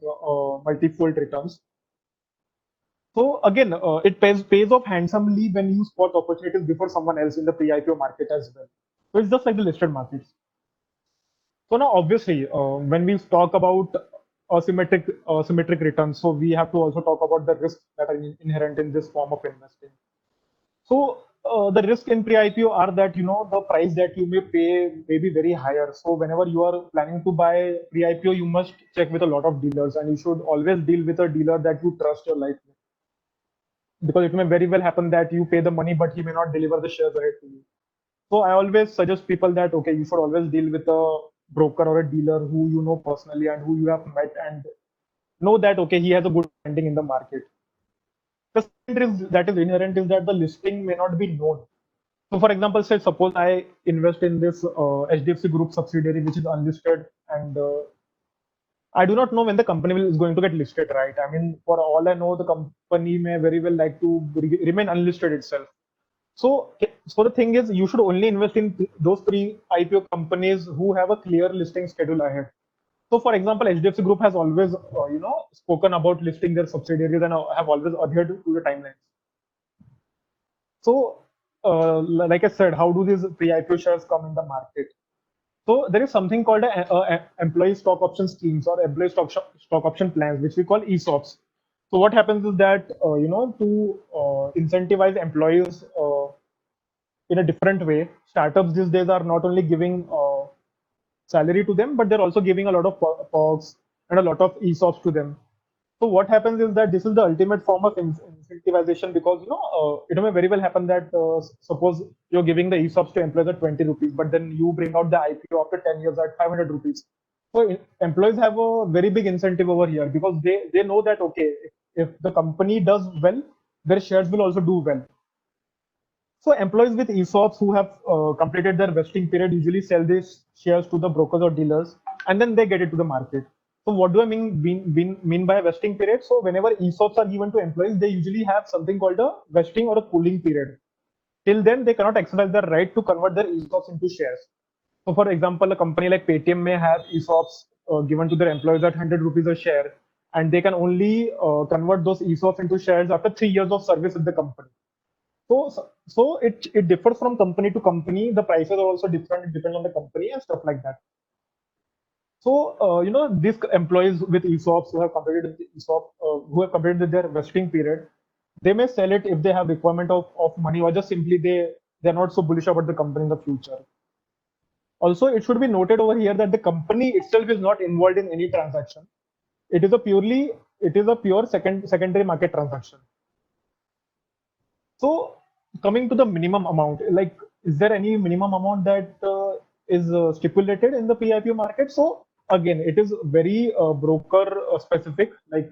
multi-fold returns. So again, it pays off handsomely when you spot opportunities before someone else in the pre-IPO market as well. So it's just like the listed markets. So now, obviously, when we talk about symmetric returns, so we have to also talk about the risks that are inherent in this form of investing. So the risk in pre-IPO are that the price that you may pay may be very higher. So whenever you are planning to buy pre-IPO, you must check with a lot of dealers, and you should always deal with a dealer that you trust your life with, because it may very well happen that you pay the money, but he may not deliver the shares ahead to you. So I always suggest people that okay, you should always deal with a broker or a dealer who you know personally and who you have met and know that okay, he has a good standing in the market. The second risk that is inherent is that the listing may not be known. So, for example, say suppose I invest in this HDFC Group subsidiary which is unlisted, and I do not know when the company is going to get listed, right? I mean, for all I know, the company may very well like to remain unlisted itself. So the thing is, you should only invest in those pre-IPO companies who have a clear listing schedule ahead. So, for example, HDFC Group has always, spoken about listing their subsidiaries and have always adhered to the timelines. So, like I said, how do these pre-IPO shares come in the market? So, there is something called employee stock option schemes or employee stock option plans, which we call ESOPs. So, what happens is that to incentivize employees in a different way, startups these days are not only giving salary to them, but they're also giving a lot of perks and a lot of ESOPs to them. So what happens is that this is the ultimate form of incentivization, because it may very well happen that suppose you're giving the ESOPs to employees at 20 rupees, but then you bring out the IPO after 10 years at 500 rupees. So employees have a very big incentive over here, because they know that okay, if the company does well, their shares will also do well. So employees with ESOPs who have completed their vesting period usually sell these shares to the brokers or dealers, and then they get it to the market. So what do I mean by vesting period? So whenever ESOPs are given to employees, they usually have something called a vesting or a cooling period. Till then, they cannot exercise their right to convert their ESOPs into shares. So for example, a company like Paytm may have ESOPs given to their employees at 100 rupees a share, and they can only convert those ESOPs into shares after 3 years of service with the company. So it differs from company to company. The prices are also different. It depends on the company and stuff like that. So these employees with ESOPs who have completed the who have completed their vesting period, they may sell it if they have requirement of money, or just simply they're not so bullish about the company in the future. Also, it should be noted over here that the company itself is not involved in any transaction. It is a pure secondary market transaction. So coming to the minimum amount, like, is there any minimum amount that is stipulated in the pre-IPO market? So again, it is very broker specific. Like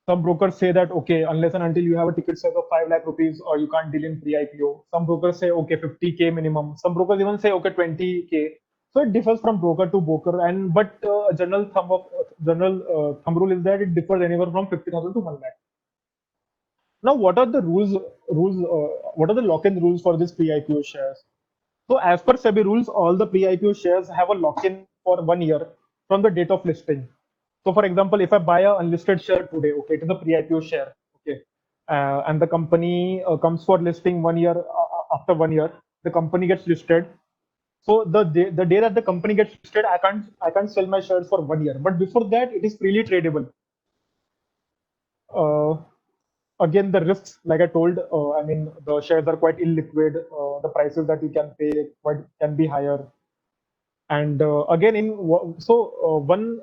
some brokers say that okay, unless and until you have a ticket size of 5 lakh rupees, or you can't deal in pre-IPO. Some brokers say okay, 50K minimum. Some brokers even say okay, 20K. So it differs from broker to broker, and but general thumb rule is that it differs anywhere from 50,000 to 1 lakh. Now, what are the rules? What are the lock-in rules for these pre-IPO shares? So, as per SEBI rules, all the pre-IPO shares have a lock-in for 1 year from the date of listing. So, for example, if I buy a unlisted share today, okay, it is a pre-IPO share, okay, and the company comes for listing 1 year. After 1 year, the company gets listed. So the day that the company gets listed, I can't sell my shares for 1 year. But before that, it is freely tradable. Again, the risks, like I told, I mean, the shares are quite illiquid. The prices that you can pay can be higher. And again, one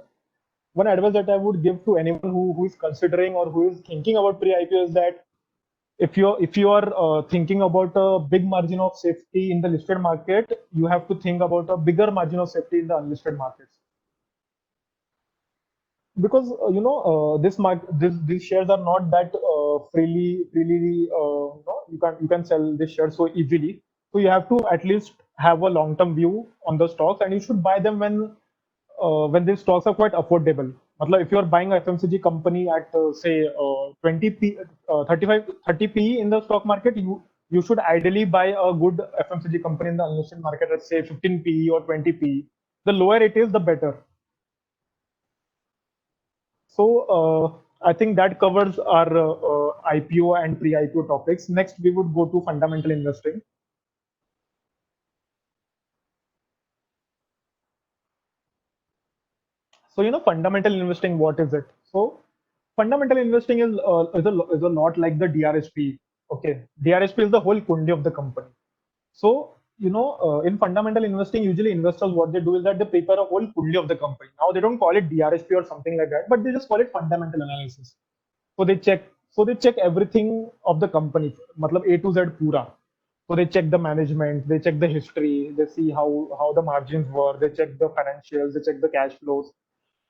advice that I would give to anyone who is considering or who is thinking about pre-IPO is that if you are thinking about a big margin of safety in the listed market, you have to think about a bigger margin of safety in the unlisted markets. Because these shares are not that freely you can sell this share so easily. So you have to at least have a long-term view on the stocks, and you should buy them when these stocks are quite affordable. If you are buying a FMCG company at say 20p 30 p in the stock market, you should ideally buy a good FMCG company in the unlisted market at say 15 p or 20 p. The lower it is, the better. So I think that covers our IPO and pre-IPO topics. Next, we would go to fundamental investing. So fundamental investing, what is it? So fundamental investing is a lot like the DRHP. Okay, DRHP is the whole kundi of the company. So in fundamental investing, usually investors, what they do is that they prepare a whole kundi of the company. Now they don't call it DRHP or something like that, but they just call it fundamental analysis. So they check everything of the company, matlab A to Z pura. So they check the management, they check the history, they see how the margins were, they check the financials, they check the cash flows.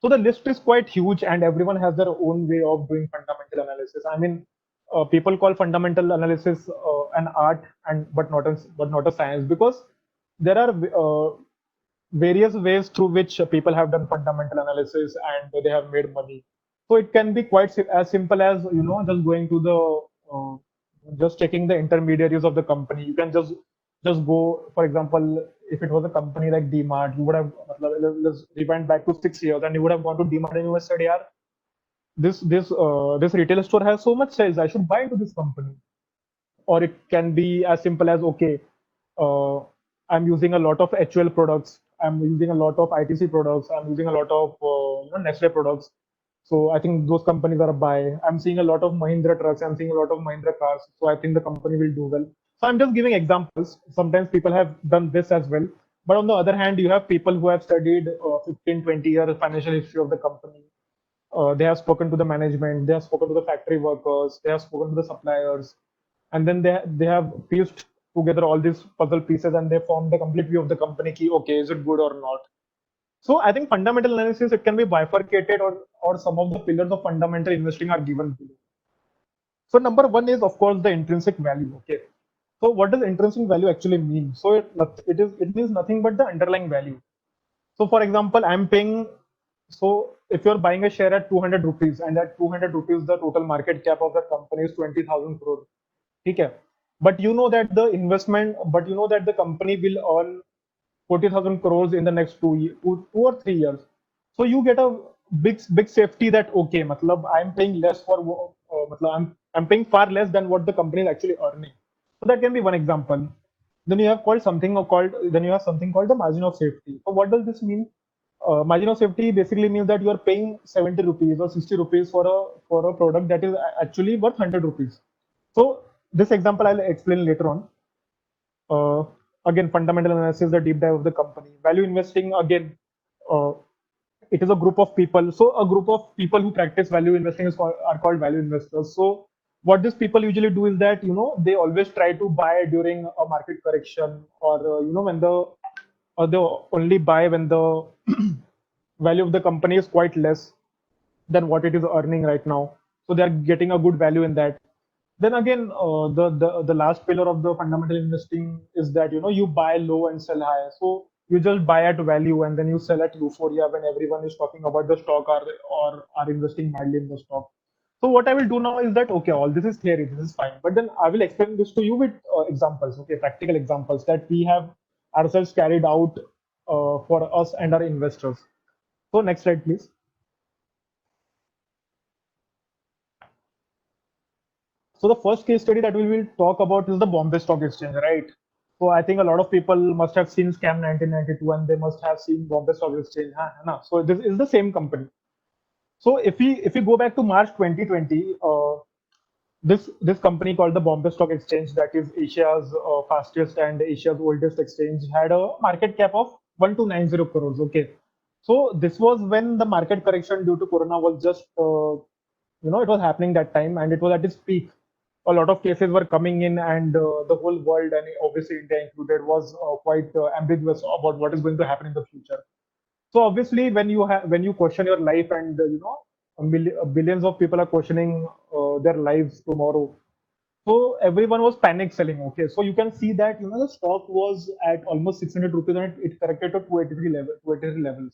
So the list is quite huge, and everyone has their own way of doing fundamental analysis. I mean, people call fundamental analysis an art, and but not a science, because there are various ways through which people have done fundamental analysis and they have made money. So it can be quite as simple as just going to the just checking the intermediaries of the company. You can just go, for example, if it was a company like DMart, you would have, let's rewind back to 6 years, and you would have gone to DMart and you would have said, yeah, this retail store has so much sales, I should buy into this company. Or it can be as simple as, okay, uh, I'm using a lot of HUL products, I'm using a lot of ITC products, I'm using a lot of Nestle products. So I think those companies are a buy. I'm seeing a lot of Mahindra trucks, I'm seeing a lot of Mahindra cars. So I think the company will do well. So I'm just giving examples. Sometimes people have done this as well. But on the other hand, you have people who have studied 15, 20 years financial history of the company. They have spoken to the management, they have spoken to the factory workers, they have spoken to the suppliers, and then they have pieced together all these puzzle pieces and they form the complete view of the company. Ki, okay, is it good or not? So I think fundamental analysis, it can be bifurcated, or some of the pillars of fundamental investing are given below. So number one is, of course, the intrinsic value. Okay. So what does intrinsic value actually mean? So it means nothing but the underlying value. So for example, I'm paying. So if you're buying a share at 200 rupees, and at 200 rupees, the total market cap of the company is 20,000 crore. Okay. But but you know that the company will earn 40,000 crores in the next 2 or 3 years. So you get a big safety that, okay, matlab, I'm paying less for, matlab, I'm paying far less than what the company is actually earning. So that can be one example. Then you have something called the margin of safety. So what does this mean? Margin of safety basically means that you are paying 70 rupees or 60 rupees for a product that is actually worth 100 rupees. So this example I'll explain later on. Again, fundamental analysis, the deep dive of the company. Value investing, again, uh, it is a group of people. So a group of people who practice value investing are called value investors. So what these people usually do is that they always try to buy during a market correction, or when they only buy when the value of the company is quite less than what it is earning right now. So they are getting a good value in that. Then again, the last pillar of the fundamental investing is that you buy low and sell high. So you just buy at value and then you sell at euphoria when everyone is talking about the stock, or are investing madly in the stock. So what I will do now is that, okay, all this is theory, this is fine, but then I will explain this to you with examples, okay, practical examples that we have ourselves carried out for us and our investors. So next slide, please. So the first case study that we will talk about is the Bombay Stock Exchange, right? So I think a lot of people must have seen Scam 1992, and they must have seen Bombay Stock Exchange. Na? So this is the same company. So if we go back to March 2020, this company called the Bombay Stock Exchange, that is Asia's fastest and Asia's oldest exchange, had a market cap of 1290 crores. Okay, so this was when the market correction due to Corona was just it was happening that time, and it was at its peak. A lot of cases were coming in, and the whole world, and obviously India included, was quite ambiguous about what is going to happen in the future. So obviously, when you question your life, and billions of people are questioning their lives tomorrow. So everyone was panic selling. Okay, so you can see that the stock was at almost 600 rupees, and it corrected to 283 levels.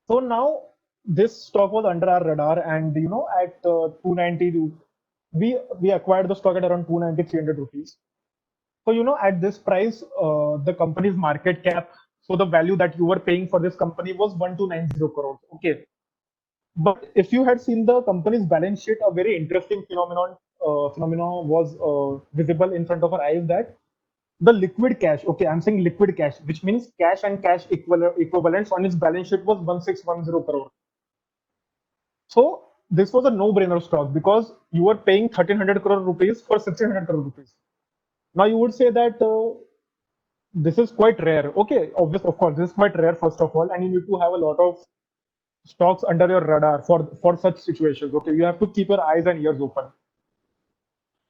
So now this stock was under our radar, and at 290, we acquired the stock at around 290, 300 rupees. So at this price, the company's market cap, so the value that you were paying for this company was 1290 crores. Okay, but if you had seen the company's balance sheet, a very interesting phenomenon was visible in front of our eyes, that the liquid cash, okay, I'm saying liquid cash, which means cash and cash equivalents on its balance sheet was 1610 crore. So this was a no-brainer stock because you were paying 1300 crore rupees for 1600 crore rupees. Now you would say that this is quite rare. Okay, obviously, of course, this is quite rare, first of all, and you need to have a lot of stocks under your radar for such situations. Okay, you have to keep your eyes and ears open.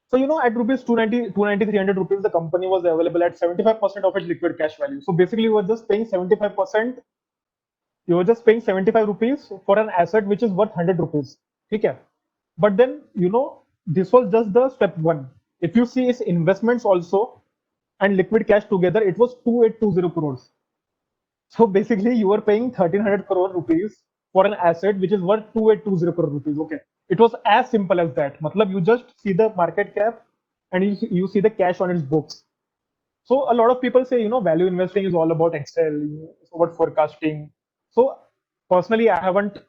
So, at rupees 290, 300 rupees, the company was available at 75% of its liquid cash value. So basically, you were just paying 75%. You were just paying 75 rupees for an asset which is worth 100 rupees. Okay. But then, this was just the step one. If you see its investments also and liquid cash together, it was 2820 crores. So basically, you were paying 1300 crore rupees for an asset which is worth 2820 crore rupees. Okay. It was as simple as that. Matlab, you just see the market cap and you see the cash on its books. So a lot of people say, value investing is all about Excel, it's about forecasting. So personally, I haven't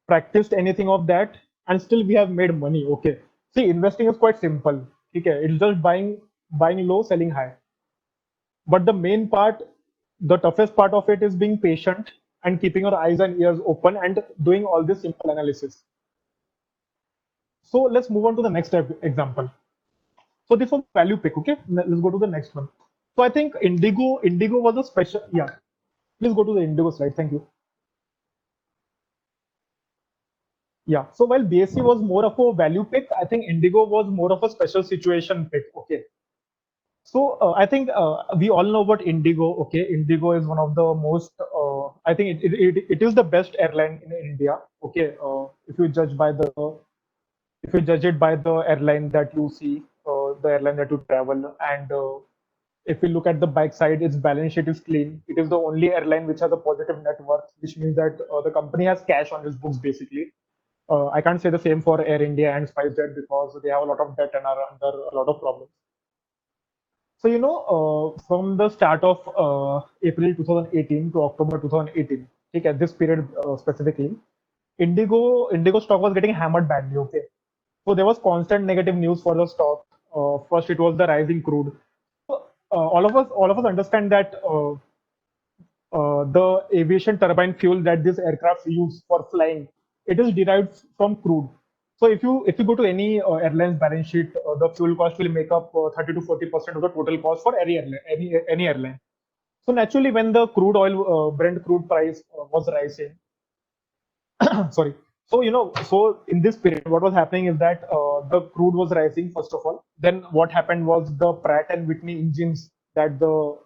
practiced anything of that, and still we have made money. Okay. See, investing is quite simple. Okay. It's just buying low, selling high. But the main part, the toughest part of it is being patient and keeping your eyes and ears open and doing all this simple analysis. So let's move on to the next example. So this was value pick. Okay, let's go to the next one. So I think Indigo was a special. Yeah, please go to the Indigo slide. Thank you. Yeah. So while BSC was more of a value pick, I think Indigo was more of a special situation pick. Okay. So I think we all know about Indigo. Okay, Indigo is one of the most. I think it is the best airline in India. Okay, if you judge it by the airline that you see, the airline that you travel, and if you look at the back side, its balance sheet is clean. It is the only airline which has a positive net worth, which means that the company has cash on its books basically. I can't say the same for Air India and SpiceJet because they have a lot of debt and are under a lot of problems. So, from the start of April 2018 to October 2018, okay, at this period specifically, Indigo stock was getting hammered badly. Okay, so there was constant negative news for the stock. First, it was the rising crude. So, all of us understand that the aviation turbine fuel that these aircraft use for flying, it is derived from crude. So if you go to any airline's balance sheet, the fuel cost will make up 30 to 40% of the total cost for any airline. So naturally, when the crude oil, Brent crude price was rising, sorry. So in this period, what was happening is that the crude was rising first of all. Then what happened was the Pratt and Whitney engines that the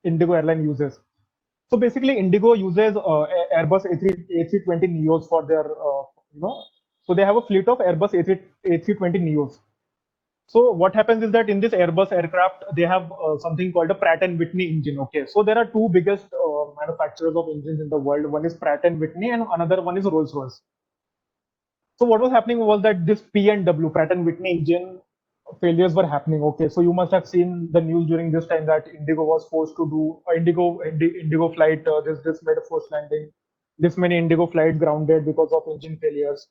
Indigo airline uses. So basically, Indigo uses Airbus A320 Neos for their, so they have a fleet of Airbus A320 Neos. So what happens is that in this Airbus aircraft, they have something called a Pratt and Whitney engine. Okay, so there are two biggest manufacturers of engines in the world. One is Pratt and Whitney, and another one is Rolls-Royce. So what was happening was that this P&W, Pratt and Whitney engine failures were happening. Okay, so you must have seen the news during this time that Indigo was forced to do Indigo flight. This made a forced landing. This many Indigo flights grounded because of engine failures.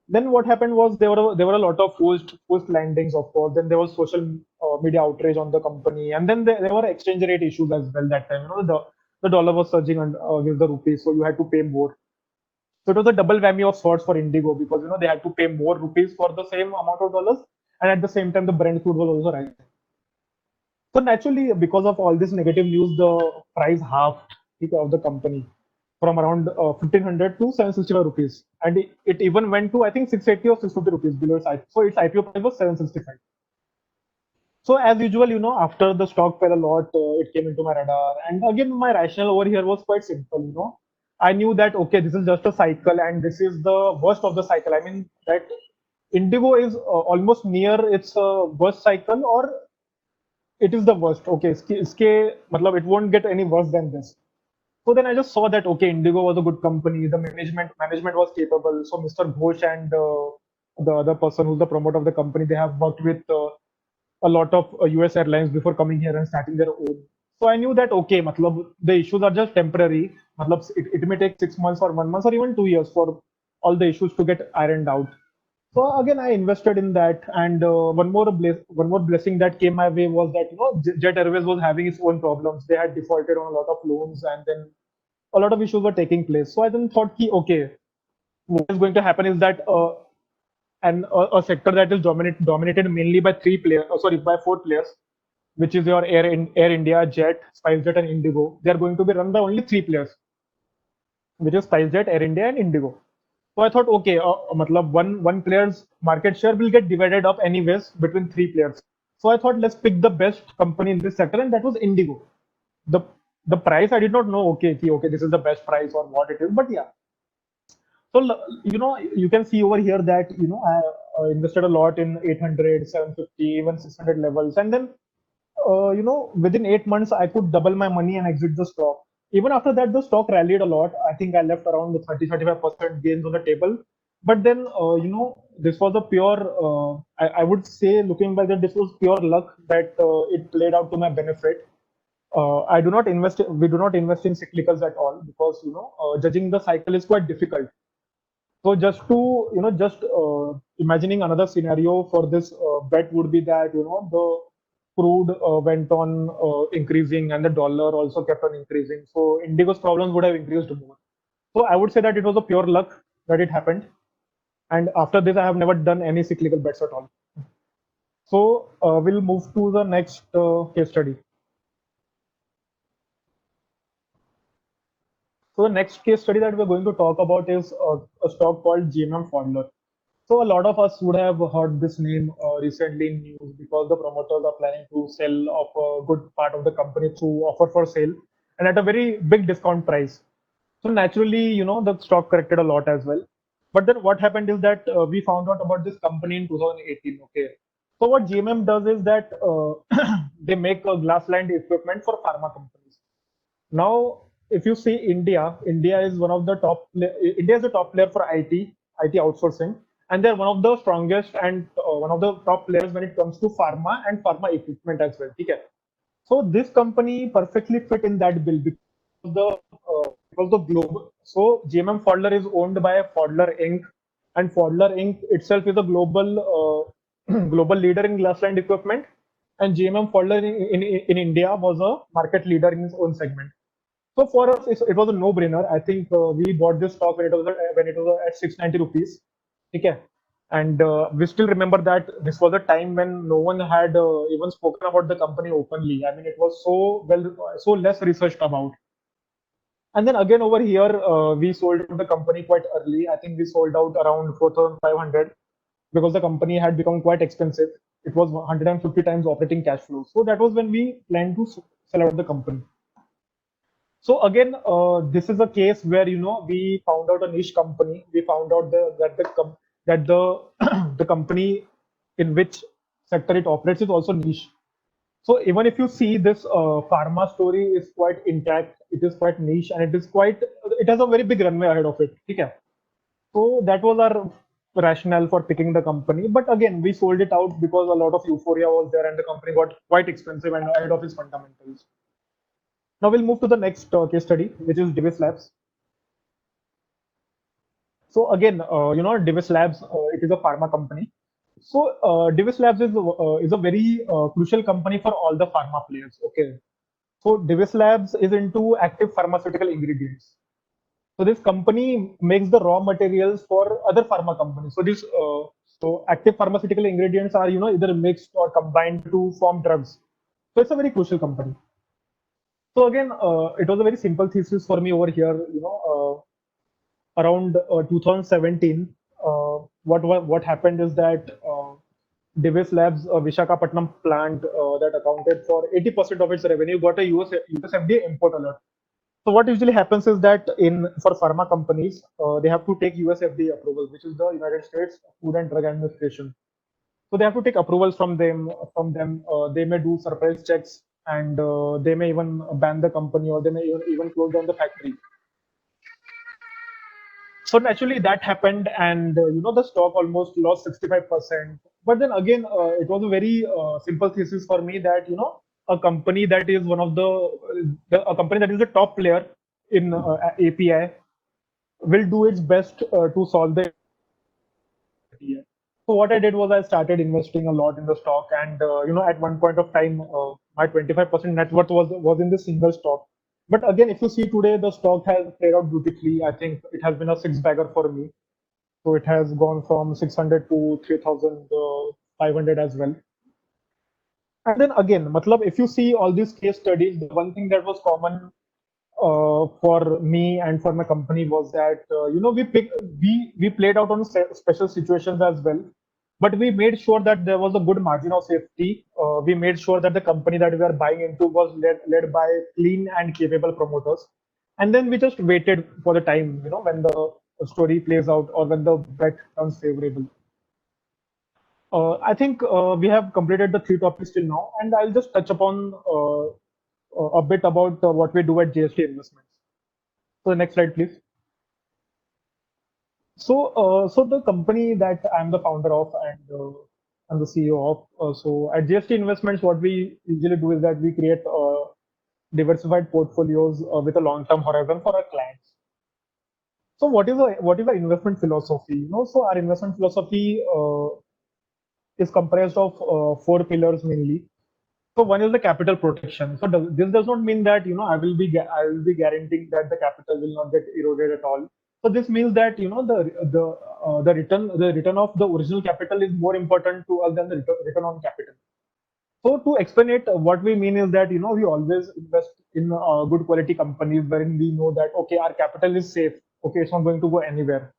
Then what happened was there were a lot of forced landings, of course. Then there was social media outrage on the company, and then there were exchange rate issues as well that time. The dollar was surging against the rupee, so you had to pay more. So it was a double whammy of sorts for Indigo because they had to pay more rupees for the same amount of dollars, and at the same time the Brent crude was also rising. So naturally, because of all this negative news, the price halved of the company from around 1500 to 765 rupees, and it even went to I think 680 or 650 rupees below its IPO. So its IPO price was 765. So as usual, after the stock fell a lot, it came into my radar, and again my rationale over here was quite simple. I knew that okay, this is just a cycle, and this is the worst of the cycle. I mean that Indigo is almost near its worst cycle, or it is the worst. Okay, matlab, it won't get any worse than this. So then I just saw that okay, Indigo was a good company. The management was capable. So Mr. Ghosh and the other person who's the promoter of the company, they have worked with a lot of US airlines before coming here and starting their own. So I knew that okay, matlab, the issues are just temporary. Matlab, it may take 6 months or 1 month or even 2 years for all the issues to get ironed out. So again, I invested in that, and one more blessing that came my way was that Jet Airways was having its own problems. They had defaulted on a lot of loans, and then a lot of issues were taking place. So I then thought, okay, what is going to happen is that a sector that is dominated mainly by by four players, which is your Air India, Jet, SpiceJet, and Indigo. They are going to be run by only three players, which is SpiceJet, Air India, and Indigo. So I thought, okay, matlab one player's market share will get divided up anyways between three players. So I thought, let's pick the best company in this sector, and that was Indigo. The the price I did not know. Okay, this is the best price or what it is, but yeah. So you can see over here that I invested a lot in 800, 750, even 600 levels, and then within 8 months I could double my money and exit the stock. Even after that, the stock rallied a lot. I think I left around 30-35% gains on the table. But then, this was a pure, I would say, looking back, that this was pure luck that it played out to my benefit. We do not invest in cyclicals at all because, judging the cycle is quite difficult. So just imagining another scenario for this bet would be that, the crude went on increasing and the dollar also kept on increasing. So Indigo's problems would have increased more. So I would say that it was a pure luck that it happened. And after this, I have never done any cyclical bets at all. So we'll move to the next case study. So the next case study that we're going to talk about is a stock called GMM Pfaudler. So a lot of us would have heard this name recently in news because the promoters are planning to sell off a good part of the company through offer for sale and at a very big discount price. So naturally, the stock corrected a lot as well. But then what happened is that we found out about this company in 2018. Okay. So what GMM does is that they make glass-lined equipment for pharma companies. Now, if you see India is one of the top. India is the top player for IT outsourcing, and they're one of the strongest and one of the top players when it comes to pharma and pharma equipment as well. Okay. So this company perfectly fit in that bill because the global. So GMM Pfaudler is owned by Pfaudler Inc. and Pfaudler Inc. itself is a global global leader in glass-lined equipment, and GMM Pfaudler in India was a market leader in its own segment. So for us, it was a no-brainer. I think we bought this stock when it was at 690 rupees. Okay. And we still remember that this was a time when no one had even spoken about the company openly. I mean, it was so less researched about. And then again over here, we sold the company quite early. I think we sold out around 4,500 because the company had become quite expensive. It was 150 times operating cash flow. So that was when we planned to sell out the company. So again, this is a case where we found out a niche company. We found out that the the company in which sector it operates is also niche. So even if you see this pharma story is quite intact, it is quite niche, and it has a very big runway ahead of it. Okay. So that was our rationale for picking the company. But again, we sold it out because a lot of euphoria was there, and the company got quite expensive and ahead of its fundamentals. Now we'll move to the next case study, which is Divis Labs. So again, Divis Labs, it is a pharma company. So Divis Labs is a very crucial company for all the pharma players. Okay. So Divis Labs is into active pharmaceutical ingredients. So this company makes the raw materials for other pharma companies. So active pharmaceutical ingredients are either mixed or combined to form drugs. So it's a very crucial company. So again, it was a very simple thesis for me over here. Around 2017, what happened is that Divis Labs Vishakhapatnam plant that accounted for 80% of its revenue got a US FDA import alert. So what usually happens is that for pharma companies, they have to take US FDA approval, which is the United States Food and Drug Administration. So they have to take approvals from them. They may do surprise checks, and they may even ban the company, or they may even close down the factory. So naturally that happened, and the stock almost lost 65%. But then again, it was a very simple thesis for me that a company that is a company that is the top player in API will do its best to solve the. So what I did was I started investing a lot in the stock, and at one point of time, my 25% net worth was in this single stock. But again, if you see today, the stock has played out beautifully. I think it has been a six bagger for me. So it has gone from 600 to 3,500 as well. And then again, matlab, if you see all these case studies, the one thing that was common for me and for my company was that we played out on special situations as well, but we made sure that there was a good margin of safety. We made sure that the company that we are buying into was led by clean and capable promoters, and then we just waited for the time, when the story plays out or when the bet turns favorable. I think we have completed the three topics till now, and I'll just touch upon a bit about what we do at JST Investments. So the next slide, please. So the company that I'm the founder of and I'm the CEO of. So at JST Investments, what we usually do is that we create diversified portfolios with a long-term horizon for our clients. So what is our investment philosophy? So our investment philosophy is comprised of four pillars mainly. So one is the capital protection. So this does not mean that I will be guaranteeing that the capital will not get eroded at all. So this means that the return of the original capital is more important to us than the return on capital. So to explain it, what we mean is that we always invest in good quality companies wherein we know that okay, our capital is safe. Okay, it's not going to go anywhere.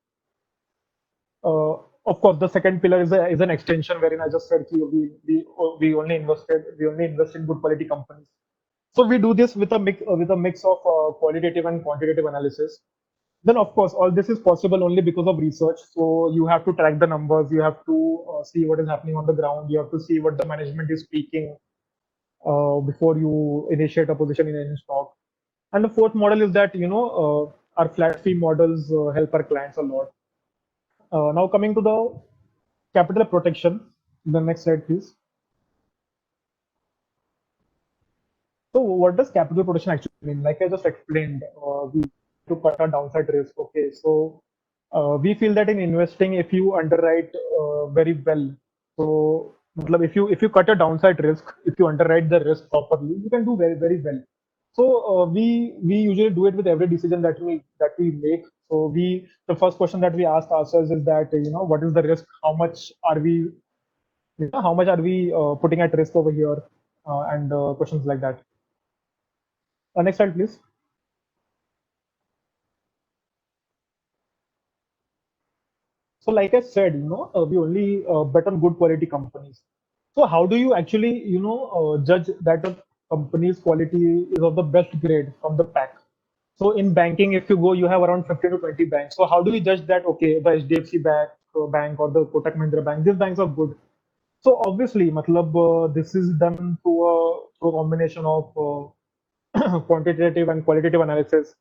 Of course, the second pillar is an extension wherein I just said we only invest in good quality companies. So we do this with a mix of qualitative and quantitative analysis. Then of course all this is possible only because of research. So you have to track the numbers, you have to see what is happening on the ground, you have to see what the management is speaking before you initiate a position in any stock. And the fourth model is that our flat fee models help our clients a lot. Now coming to the capital protection, the next slide, please. So what does capital protection actually mean? Like I just explained, we to cut our downside risk. Okay, so we feel that in investing, if you underwrite very well, so if you cut a downside risk, if you underwrite the risk properly, you can do very very well. So we usually do it with every decision that we make. So the first question that we ask ourselves is that what is the risk? How much are we putting at risk over here? And questions like that. Next slide, please. So like I said, we only bet on good quality companies. So how do you actually, judge that a company's quality is of the best grade from the pack? So in banking, if you go, you have around 15 to 20 banks. So how do we judge that? Okay, the HDFC Bank or the Kotak Mahindra Bank, these banks are good. So obviously, this is done through a combination of quantitative and qualitative analysis.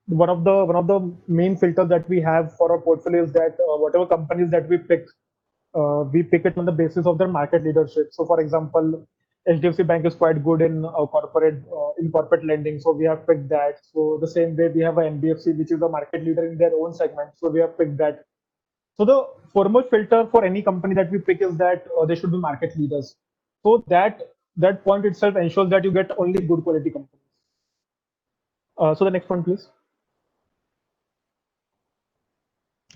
One of the main filters that we have for our portfolio is that whatever companies that we pick it on the basis of their market leadership. So for example, HDFC Bank is quite good in corporate lending, so we have picked that. So the same way we have a NBFC, which is a market leader in their own segment, so we have picked that. So the foremost filter for any company that we pick is that they should be market leaders. So that point itself ensures that you get only good quality companies. So the next one, please.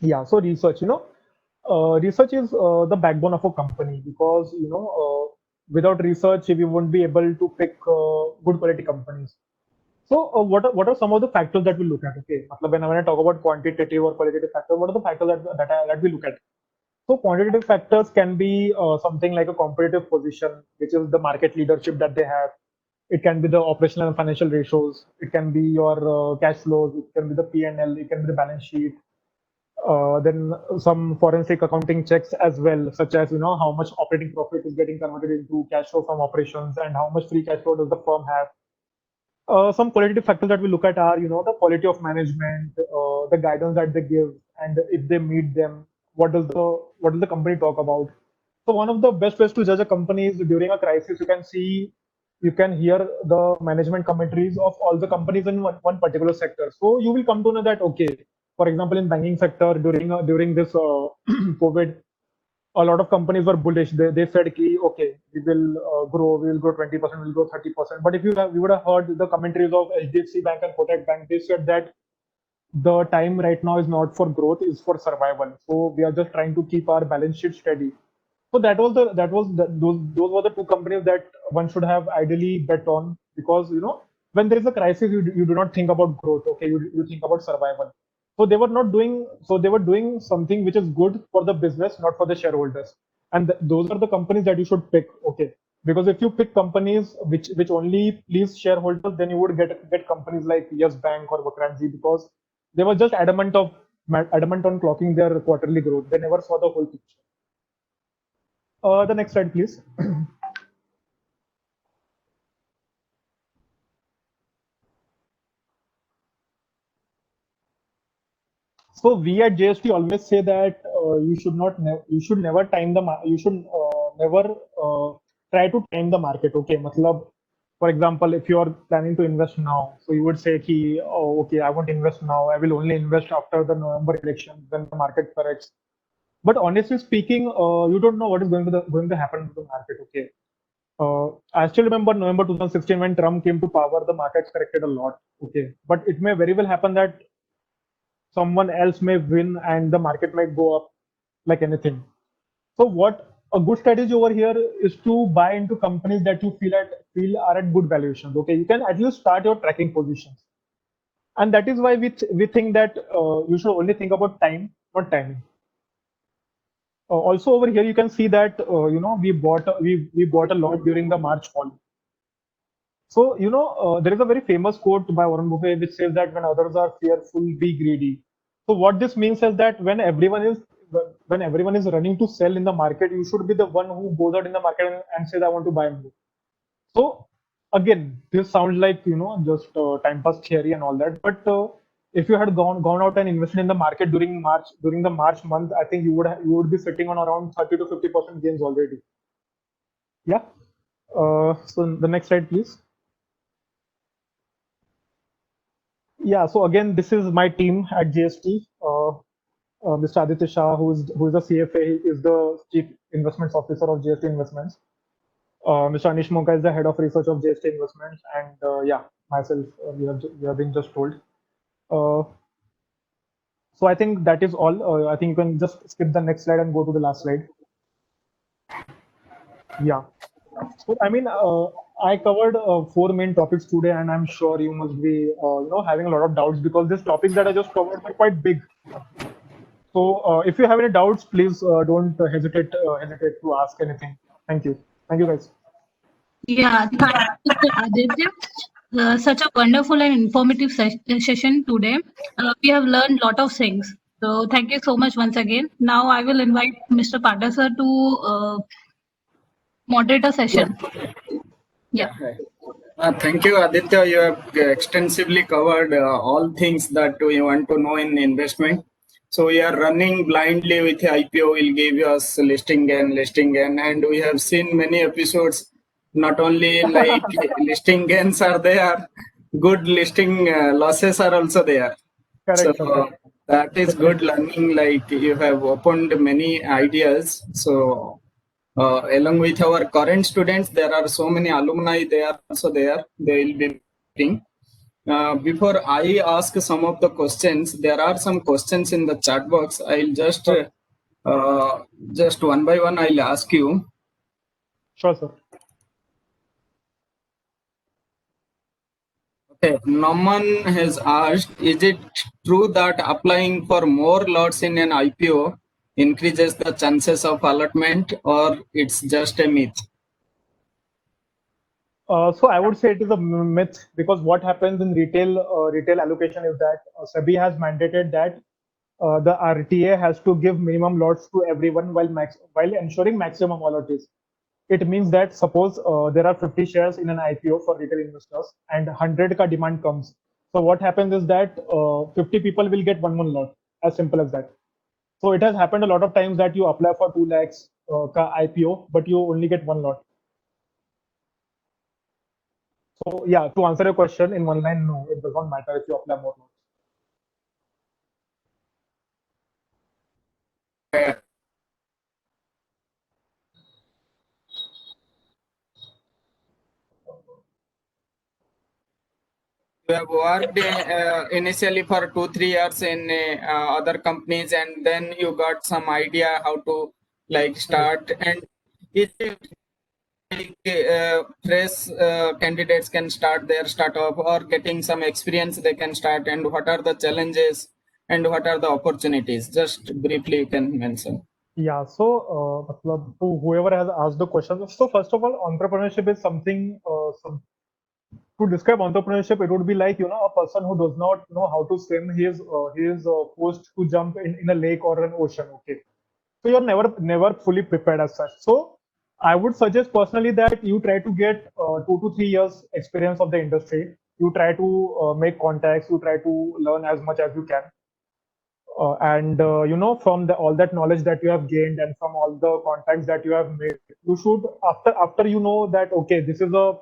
Yeah, so research, research is the backbone of a company because, without research, we won't be able to pick good quality companies. So what are some of the factors that we look at? Okay, when I talk about quantitative or qualitative factors, what are the factors that we look at? So quantitative factors can be something like a competitive position, which is the market leadership that they have. It can be the operational and financial ratios. It can be your cash flows. It can be the P&L. It can be the balance sheet. Then some forensic accounting checks as well, such as how much operating profit is getting converted into cash flow from operations and how much free cash flow does the firm have. Some qualitative factors that we look at are the quality of management, the guidance that they give, and if they meet them, what does the company talk about. So one of the best ways to judge a company is during a crisis. You can hear the management commentaries of all the companies in one particular sector. So you will come to know that okay, for example, in banking sector during this COVID, a lot of companies were bullish. They said, ki, okay, we will grow 20%, we'll grow 30%. But if you would have heard the commentaries of HDFC Bank and Kotak Bank, they said that the time right now is not for growth, is for survival. So we are just trying to keep our balance sheet steady. So those were the two companies that one should have ideally bet on, because when there is a crisis, you do not think about growth. Okay, you think about survival. So they were doing something which is good for the business, not for the shareholders. And those are the companies that you should pick. Okay, because if you pick companies which only please shareholders, then you would get companies like Yes Bank or Vakranji, because they were just adamant on clocking their quarterly growth. They never saw the whole picture. The next slide, please. So we at JST always say that you should never never try to time the market. Okay, matlab, for example, if you are planning to invest now, so you would say ki, oh, okay, I won't invest now. I will only invest after the November election when the market corrects. But honestly speaking, you don't know what is going to happen to the market. Okay. I still remember November 2016 when Trump came to power, the markets corrected a lot. Okay, but it may very well happen that someone else may win and the market might go up like anything. So what a good strategy over here is to buy into companies that you feel are at good valuations. Okay, you can at least start your tracking positions, and that is why we think that you should only think about time, not timing. Also over here you can see that we bought a lot during the March fall. So there is a very famous quote by Warren Buffett which says that when others are fearful, be greedy. So what this means is that when everyone is running to sell in the market, you should be the one who goes out in the market and says, I want to buy more. So again, this sounds like just time pass theory and all that, but if you had gone out and invested in the market during the March month, I think you would be sitting on around 30 to 50% gains already. Yeah. So the next slide, please. Yeah. So again, this is my team at JST. Mr. Aditya Shah, who is the CFA, he is the Chief Investments Officer of JST Investments. Mr. Anish Monka is the Head of Research of JST Investments, and yeah, myself, we have been just told. So I think that is all. I think you can just skip the next slide and go to the last slide. Yeah. So I mean, I covered 4 main topics today, and I'm sure you must be, having a lot of doubts because these topics that I just covered are quite big. So if you have any doubts, please don't hesitate to ask anything. Thank you. Thank you, guys. Yeah, thank you, Mr. Aditya. Such a wonderful and informative session today. We have learned a lot of things. So thank you so much once again. Now I will invite Mr. Patta sir to moderate a session. Yeah. Thank you, Aditya. You have extensively covered all things that we want to know in investment. So we are running blindly with IPO. Will give us listing gain, and we have seen many episodes. Not only like listing gains are there, good listing losses are also there. Correct. So that is good learning. Like you have opened many ideas. So along with our current students, there are so many alumni. They are also there. They will be meeting. Before I ask some of the questions, there are some questions in the chat box. I'll just one by one I'll ask you. Sure, sir. Okay, Naman has asked, is it true that applying for more lots in an IPO increases the chances of allotment, or it's just a myth? So I would say it is a myth, because what happens in retail allocation is that SEBI has mandated that the RTA has to give minimum lots to everyone while ensuring maximum allotees. It means that suppose there are 50 shares in an IPO for retail investors and 100 ka demand comes. So what happens is that 50 people will get one lot, as simple as that. So it has happened a lot of times that you apply for 2 lakhs ka IPO, but you only get one lot. So yeah, to answer your question in one line, no, it does not matter if you apply more lots. you have worked initially for 2-3 years in other companies, and then you got some idea how to like start. And is it fresh candidates can start their startup, or getting some experience they can start, and what are the challenges and what are the opportunities? Just briefly you can mention. Yeah, so matlab, to whoever has asked the question, so first of all, entrepreneurship is something, to describe entrepreneurship, it would be like, a person who does not know how to swim, he is forced to jump in a lake or an ocean, okay? So you're never fully prepared as such. So I would suggest personally that you try to get 2 to 3 years experience of the industry. You try to make contacts, you try to learn as much as you can. And from all that knowledge that you have gained and from all the contacts that you have made, you should, after you know that, okay, this is a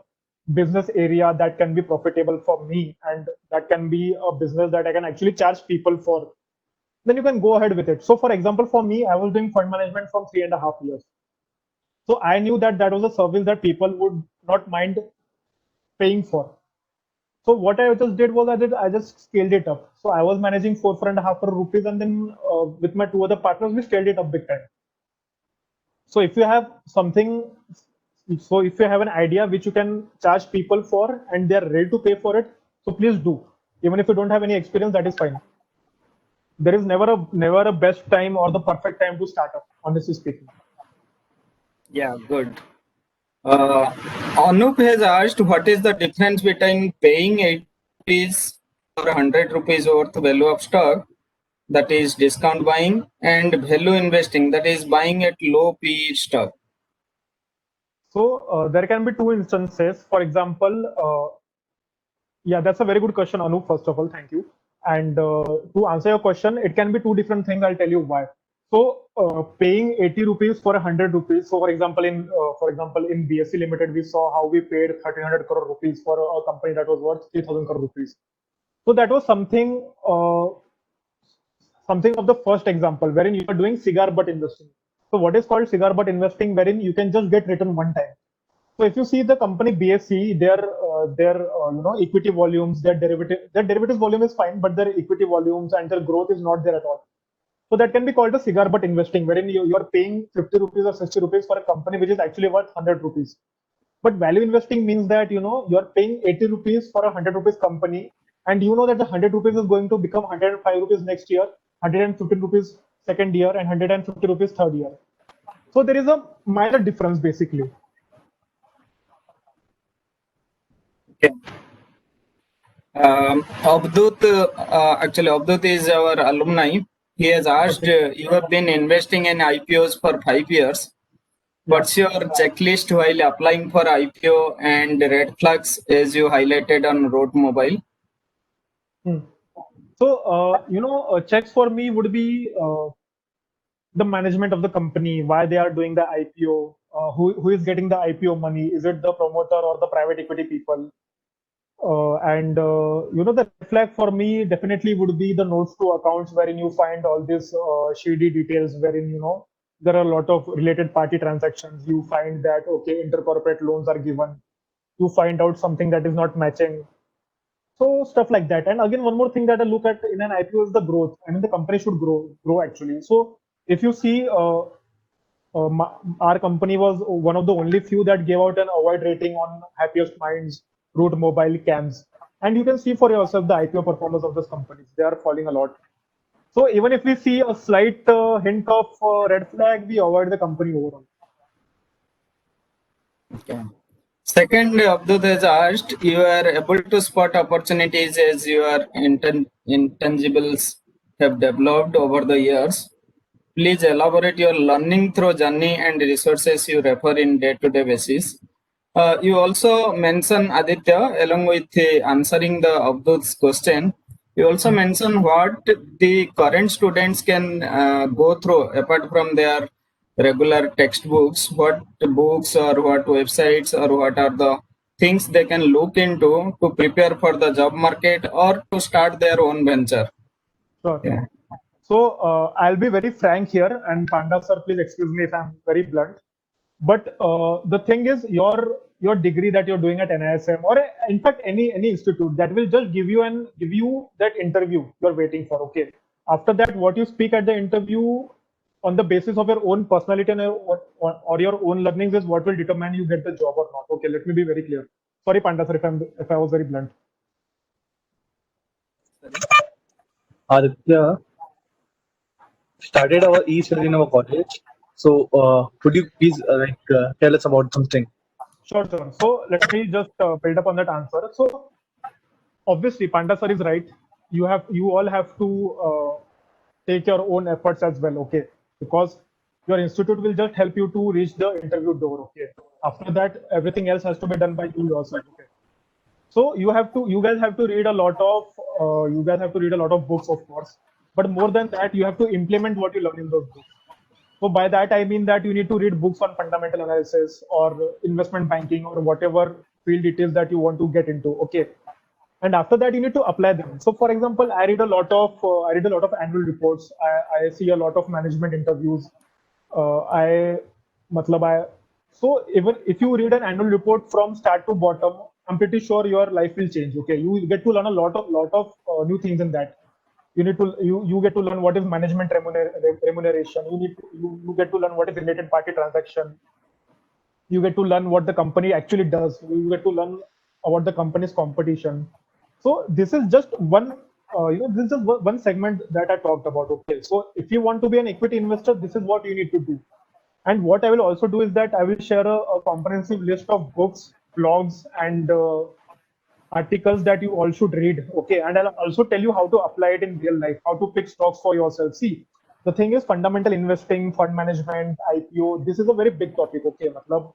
business area that can be profitable for me, and that can be a business that I can actually charge people for, then you can go ahead with it. So for example, for me, I was doing fund management from 3.5 years. So I knew that that was a service that people would not mind paying for. So what I just did was I just scaled it up. So I was managing 4.5 crore rupees, and then with my 2 other partners, we scaled it up big time. So if you have if you have an idea which you can charge people for and they're ready to pay for it, so please do. Even if you don't have any experience, that is fine. There is never a best time or the perfect time to start up, honestly speaking. Yeah, good. Anup has asked, what is the difference between paying 80 rupees for 100 rupees worth value of stock, that is discount buying, and value investing, that is buying at low PE stock? So there can be two instances. For example, yeah, that's a very good question, Anup. First of all, thank you. And to answer your question, it can be two different things. I'll tell you why. So paying 80 rupees for 100 rupees. So for example, in BSC Limited, we saw how we paid 1,300 crore rupees for a company that was worth 3,000 crore rupees. So that was something of the first example wherein you are doing cigar butt investing. So what is called cigar butt investing, wherein you can just get return one time. So if you see the company BSC, their equity volumes, their derivatives volume is fine, but their equity volumes and their growth is not there at all. So that can be called a cigar butt investing, wherein you are paying 50 rupees or 60 rupees for a company which is actually worth 100 rupees. But value investing means that you are paying 80 rupees for a 100 rupees company, and you know that the 100 rupees is going to become 105 rupees next year, 115 rupees second year, and 150 rupees third year. So there is a minor difference basically. Okay. Abdut is our alumni. He has asked, you have been investing in IPOs for 5 years. What's your checklist while applying for IPO and red flags as you highlighted on Road Mobile? So, checks for me would be the management of the company, why they are doing the IPO, who is getting the IPO money, is it the promoter or the private equity people? The red flag for me definitely would be the notes to accounts, wherein you find all these shady details, wherein there are a lot of related party transactions. You find that okay, intercorporate loans are given. You find out something that is not matching. So stuff like that. And again, one more thing that I look at in an IPO is the growth. I mean, the company should grow actually. So if you see, our company was one of the only few that gave out an award rating on Happiest Minds, Root Mobile, CAMS. And you can see for yourself the IPO performance of those companies. They are falling a lot. So even if we see a slight hint of red flag, we avoid the company overall. Okay. Second, Abdul has asked, you are able to spot opportunities as your intangibles have developed over the years. Please elaborate your learning through journey and resources you refer in day-to-day basis. You also mention, Aditya, along with answering the Abdul's question, you also mention what the current students can go through apart from their regular textbooks, what books or what websites or what are the things they can look into to prepare for the job market or to start their own venture. Sure. Yeah. So I'll be very frank here, and Panda sir, please excuse me if I'm very blunt. But the thing is, your degree that you're doing at NISM, or in fact any institute, that will just give you that interview you're waiting for. Okay. After that, what you speak at the interview on the basis of your own personality and or your own learnings is what will determine you get the job or not. Okay. Let me be very clear. Sorry, Panda sir, if I was very blunt. Aditya started our e-study in our college. So could you please tell us about something? Sure, sure. So let me just build up on that answer. So obviously, Panda sir is right. You all have to take your own efforts as well. Okay, because your institute will just help you to reach the interview door. Okay. After that, everything else has to be done by you yourself. Okay. So you guys have to read a lot of books, of course. But more than that, you have to implement what you learn in those books. So by that I mean that you need to read books on fundamental analysis or investment banking or whatever field it is that you want to get into. Okay, and after that you need to apply them. So for example, I read a lot of annual reports. I see a lot of management interviews. I matlab I so even if you read an annual report from start to bottom, I'm pretty sure your life will change. Okay, you will get to learn a lot of new things in that. You get to learn what is management remuneration. You get to learn what is related party transaction. You get to learn what the company actually does. You get to learn about the company's competition. So this is just one this is just one segment that I talked about. Okay, so if you want to be an equity investor, this is what you need to do. And what I will also do is that I will share a comprehensive list of books, blogs, and articles that you all should read. Okay, and I'll also tell you how to apply it in real life, how to pick stocks for yourself. See, the thing is fundamental investing, fund management, IPO. This is a very big topic. Okay, matlab,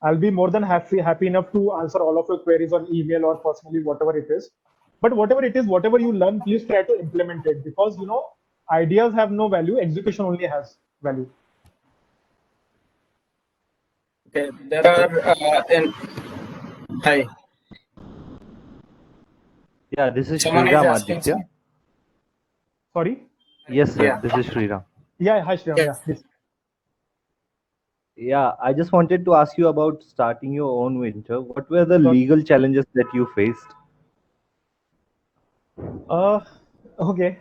I'll be more than happy enough to answer all of your queries on email or personally, whatever it is. But whatever it is, whatever you learn, please try to implement it, because ideas have no value, execution only has value. Okay, there are hi. Yeah, this is Someone is Sriram asking Aditya. something. Sorry. Yes, sir. Yeah. This is Sriram. Yeah, hi Sriram. Yes. Yeah, please. Yeah, I just wanted to ask you about starting your own venture. What were the Sure. legal challenges that you faced? Okay.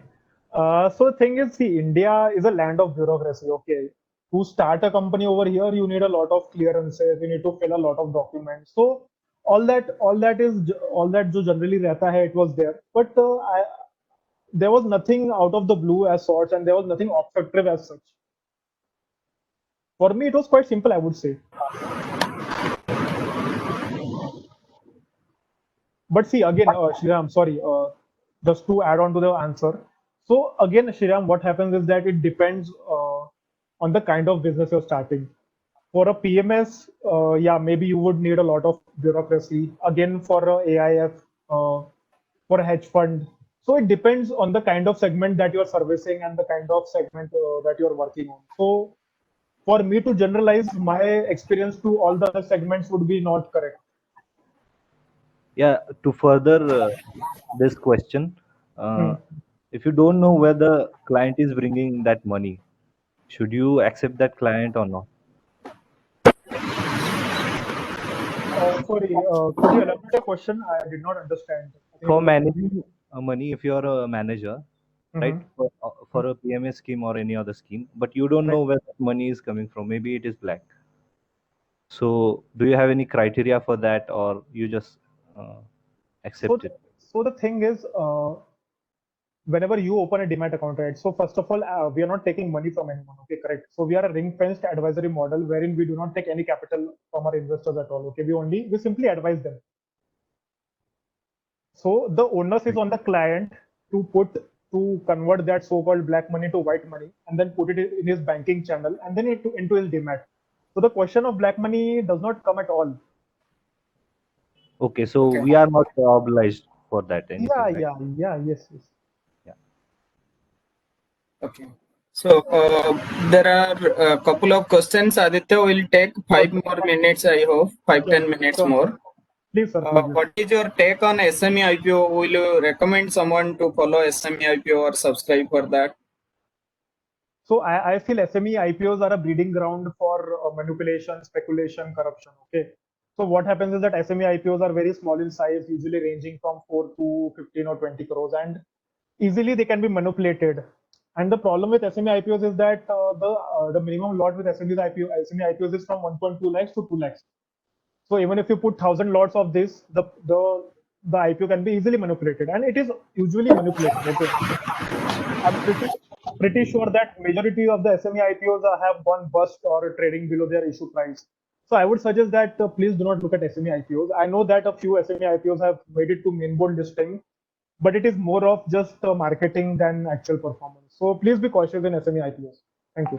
So the thing is, see, India is a land of bureaucracy. Okay. To start a company over here, you need a lot of clearances. You need to fill a lot of documents. So all that जो generally रहता है, it was there. But there was nothing out of the blue as sorts, and there was nothing obstructive as such. For me, it was quite simple, I would say. But see, again, Shriram, sorry, just to add on to the answer. So again, Shriram, what happens is that it depends on the kind of business you're starting. For a PMS, yeah, maybe you would need a lot of bureaucracy. Again, for a AIF, for a hedge fund. So it depends on the kind of segment that you're servicing and the kind of segment that you're working on. So for me to generalize my experience to all the other segments would be not correct. Yeah, to further this question, if you don't know where the client is bringing that money, should you accept that client or not? Sorry, could you elaborate the question? I did not understand. For managing money, if you're a manager, right, for a PMS scheme or any other scheme, but you don't know where that money is coming from, maybe it is black. So do you have any criteria for that, or you just accept it? So the thing is, whenever you open a Demat account, right? So first of all, we are not taking money from anyone. Okay, correct. So we are a ring-fenced advisory model wherein we do not take any capital from our investors at all. Okay, we simply advise them. So the onus is on the client to convert that so-called black money to white money and then put it in his banking channel and then into his Demat. So the question of black money does not come at all. Okay, so we are not obliged for that. Yes. Okay. So there are a couple of questions. Aditya will take 5 more minutes, I hope, 5-10 minutes more. Please, sir. What is your take on SME IPO? Will you recommend someone to follow SME IPO or subscribe for that? So I feel SME IPOs are a breeding ground for manipulation, speculation, corruption. Okay. So what happens is that SME IPOs are very small in size, usually ranging from 4 to 15 or 20 crores, and easily they can be manipulated. And the problem with SME IPOs is that the minimum lot with SME IPOs is from 1.2 lakhs to 2 lakhs. So even if you put 1,000 lots of this, the IPO can be easily manipulated, and it is usually manipulated. Okay. I'm pretty sure that majority of the SME IPOs have gone bust or trading below their issue price. So I would suggest that please do not look at SME IPOs. I know that a few SME IPOs have made it to main board listing, but it is more of just marketing than actual performance. So please be cautious in SME IPOs. Thank you.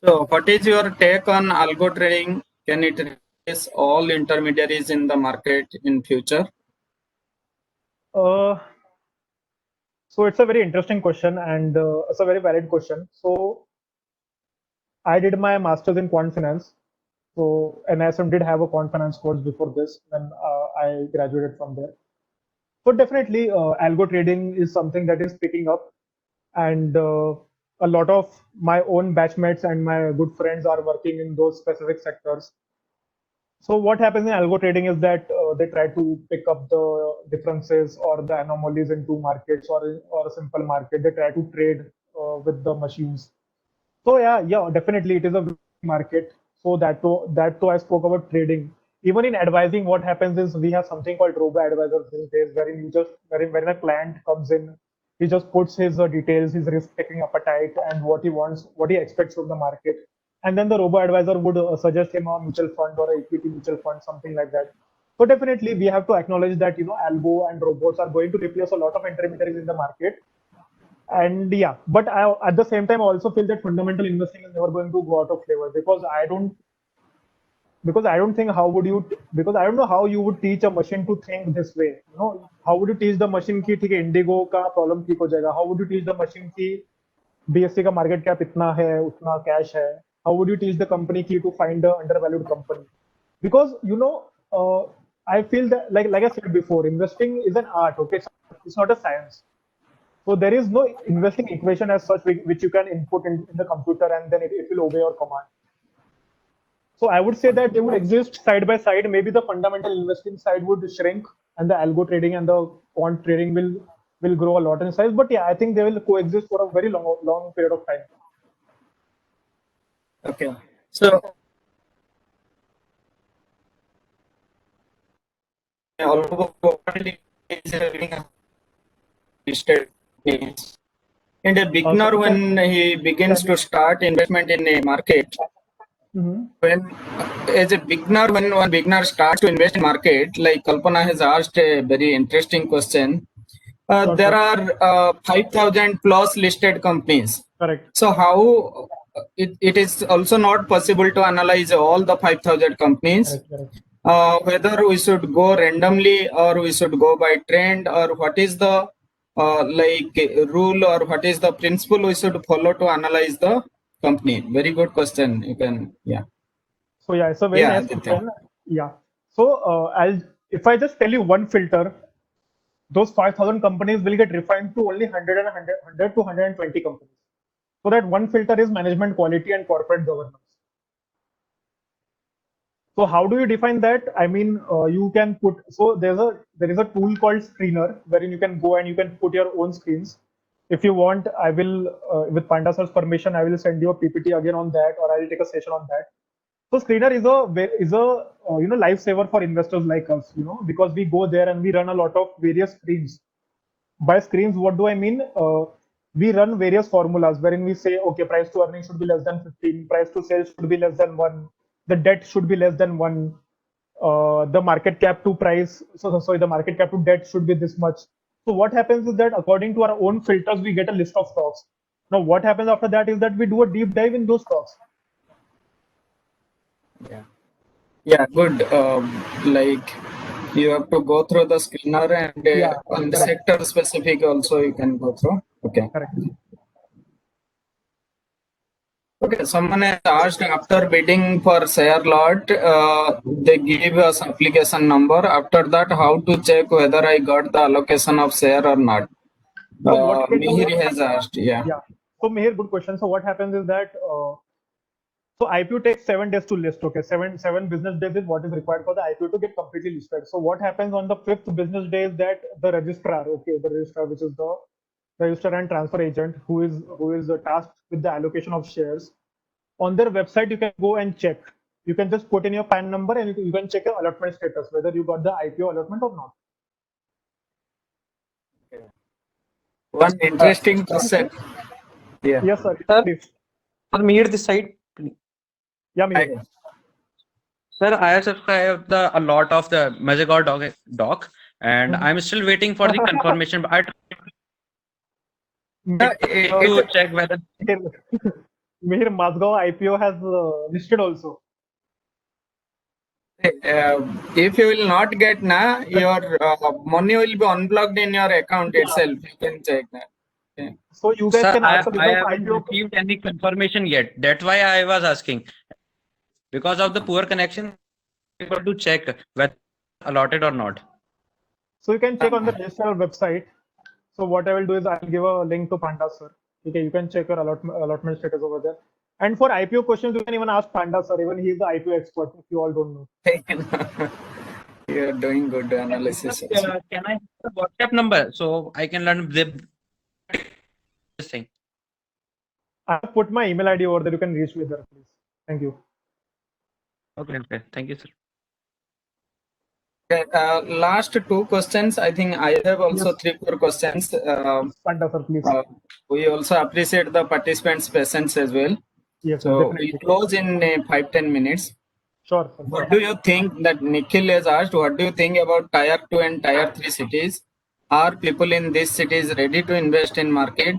So what is your take on algo trading? Can it replace all intermediaries in the market in future? So it's a very interesting question, and it's a very valid question. So I did my master's in quant finance. So NISM did have a quant finance course before this when I graduated from there. So definitely algo trading is something that is picking up, and a lot of my own batchmates and my good friends are working in those specific sectors. So what happens in algo trading is that they try to pick up the differences or the anomalies in two markets or a simple market. They try to trade with the machines. So yeah, definitely it is a market. So that too I spoke about trading. Even in advising, what happens is we have something called robo advisor these days, wherein when a client comes in, he just puts his details, his risk taking appetite, and what he wants, what he expects from the market, and then the robo advisor would suggest him a mutual fund or a equity mutual fund, something like that. So definitely we have to acknowledge that algo and robots are going to replace a lot of intermediaries in the market. And yeah, but at the same time I also feel that fundamental investing is never going to go out of favor, because I don't think because I don't know how you would teach a machine to think this way. How would you teach the machine ki theek hai, Indigo ka problem ठीक हो जाएगा? How would you teach the machine ki BSE का market cap इतना है, उतना cash है? How would you teach the company ki to find a undervalued company? Because I feel that like I said before, investing is an art. Okay, it's not a science. So there is no investing equation as such which you can input in the computer and then it will obey your command. So I would say that they would exist side by side. Maybe the fundamental investing side would shrink and the algo trading and the quant trading will grow a lot in size. But yeah, I think they will coexist for a very long period of time. Okay. So and a beginner, when he begins to start investment in a market, when one beginner starts to invest in market, like Kalpana has asked a very interesting question. There are 5,000 plus listed companies. Correct. So how it is also not possible to analyze all the 5,000 companies. Correct. Whether we should go randomly or we should go by trend, or what is the rule or what is the principle we should follow to analyze the company? Very good question. You can, yeah. So yeah, it's a very nice question. Yeah. So if I just tell you one filter, those 5,000 companies will get refined to only 100 to 120 companies. So that one filter is management quality and corporate governance. So how do you define that? I mean, you can put, so there is a tool called Screener, wherein you can go and you can put your own screens. If you want, I will, with Panda Sir's permission, I will send you a PPT again on that, or I will take a session on that. So Screener is a lifesaver for investors like us, because we go there and we run a lot of various screens. By screens, what do I mean? We run various formulas wherein we say, okay, price to earnings should be less than 15, price to sales should be less than 1, the debt should be less than 1, the market cap to price, the market cap to debt should be this much. So what happens is that according to our own filters, we get a list of stocks. Now, what happens after that is that we do a deep dive in those stocks. Yeah, good. Like you have to go through the screener and on the sector specific also you can go through. Okay. Correct. Okay, someone has asked, after bidding for share lot, they give us application number. After that, how to check whether I got the allocation of share or not? Mihir has asked, yeah. So Mihir, good question. So what happens is that so IPO takes 7 days to list. Okay, seven business days is what is required for the IPO to get completely listed. So what happens on the 5th business day is that the registrar, okay, the registrar, which is the registrar and transfer agent, who is tasked with the allocation of shares, on their website you can go and check. You can just put in your PAN number and you can check your allotment status, whether you got the IPO allotment or not. One interesting question. Yeah. Yes, sir. Sir, Please. for Mihir this side. Yeah, Mihir. Sir, I have subscribed a lot of the Mazagor doc, and I'm still waiting for the confirmation. But I tried to check whether Mihir, Mazgaon IPO has listed also. If you will not get your money will be unblocked in your account itself. You can check that. Okay. So you guys sir, can ask I haven't received any confirmation yet. That's why I was asking. Because of the poor connection, able to check whether allotted or not. So you can check on the registrar website. So what I will do is I'll give a link to Panda sir. Okay, you can check your allotment status over there. And for IPO questions, you can even ask Panda sir. Even he is the IPO expert. If you all don't know. You're doing good analysis. Can I have the WhatsApp number so I can learn this thing? I have put my email ID over there. You can reach me there, please. Thank you. Okay. Thank you, sir. Last 2 questions. I think I have also 3-4 questions. Panda sir, please. We also appreciate the participants' patience as well. Yes, So definitely. we close in 5-10 minutes. Sure. Sir. What do you think that Nikhil has asked? What do you think about Tier 2 and Tier 3 cities? Are people in these cities ready to invest in market?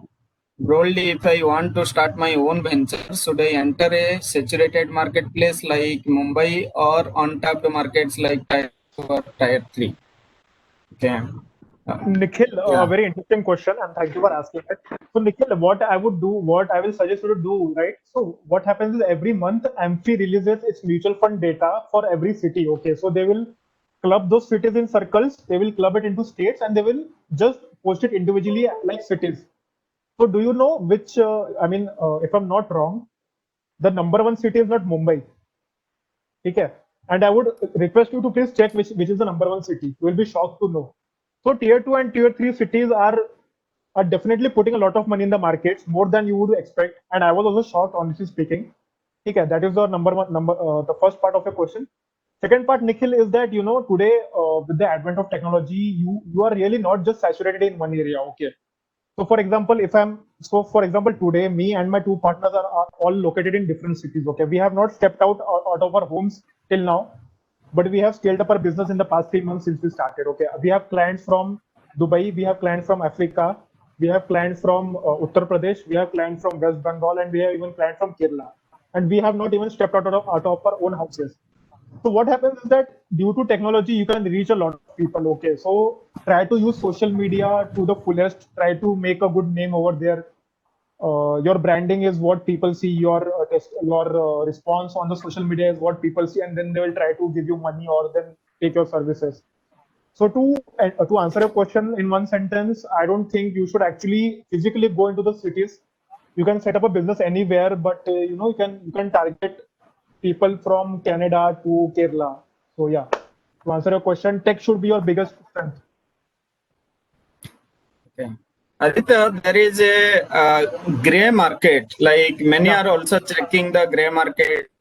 Broadly, if I want to start my own venture, should I enter a saturated marketplace like Mumbai or untapped markets like Tier 2 or Tier 3? Okay. Nikhil, Yeah. a very interesting question, and thank you for asking it. So, Nikhil, what I will suggest you to do, right? So, what happens is every month, AMFI releases its mutual fund data for every city. Okay, so they will club those cities in circles, they will club it into states, and they will just post it individually like cities. So, do you know which? If I'm not wrong, the number 1 city is not Mumbai. Okay, and I would request you to please check which is the number 1 city. You will be shocked to know. So Tier 2 and Tier 3 cities are definitely putting a lot of money in the markets, more than you would expect. And I was also shocked, honestly speaking. Okay, that is the the first part of your question. Second part, Nikhil, is that today with the advent of technology, you are really not just saturated in one area. Okay. So for example, today me and my 2 partners are all located in different cities. Okay, we have not stepped out of our homes till now, but we have scaled up our business in the past 3 months since we started. Okay, we have clients from Dubai, we have clients from Africa, we have clients from Uttar Pradesh, we have clients from West Bengal, and we have even clients from Kerala. And we have not even stepped out of our own houses. So what happens is that due to technology, you can reach a lot of people. Okay, so try to use social media to the fullest. Try to make a good name over there. Your branding is what people see. Your response on the social media is what people see, and then they will try to give you money or then take your services. So to answer your question in one sentence, I don't think you should actually physically go into the cities. You can set up a business anywhere, but you can target people from Canada to Kerala. So yeah, to answer your question, tech should be your biggest strength. Okay. Aditya, there is a gray market. Like many are also checking the gray market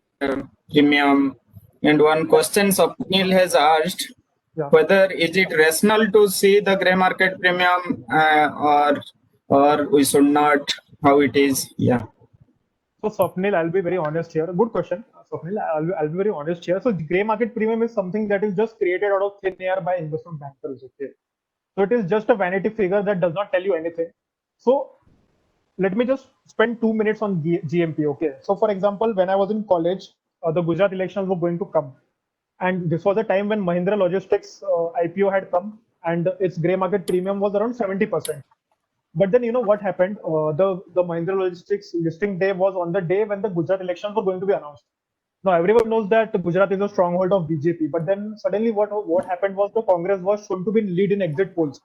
premium. And one question Swapnil has asked, whether is it rational to see the gray market premium or we should not? How it is? Yeah. So Swapnil, I'll be very honest here. Good question, Swapnil. I'll be very honest here. So the gray market premium is something that is just created out of thin air by investment bankers. Okay. So it is just a vanity figure that does not tell you anything. So let me just spend 2 minutes on GMP. Okay. So for example, when I was in college, the Gujarat elections were going to come. And this was a time when Mahindra Logistics IPO had come and its gray market premium was around 70%. But then what happened? The Mahindra Logistics listing day was on the day when the Gujarat elections were going to be announced. Now everyone knows that Gujarat is a stronghold of BJP, but then suddenly what happened was the Congress was shown to be lead in exit polls.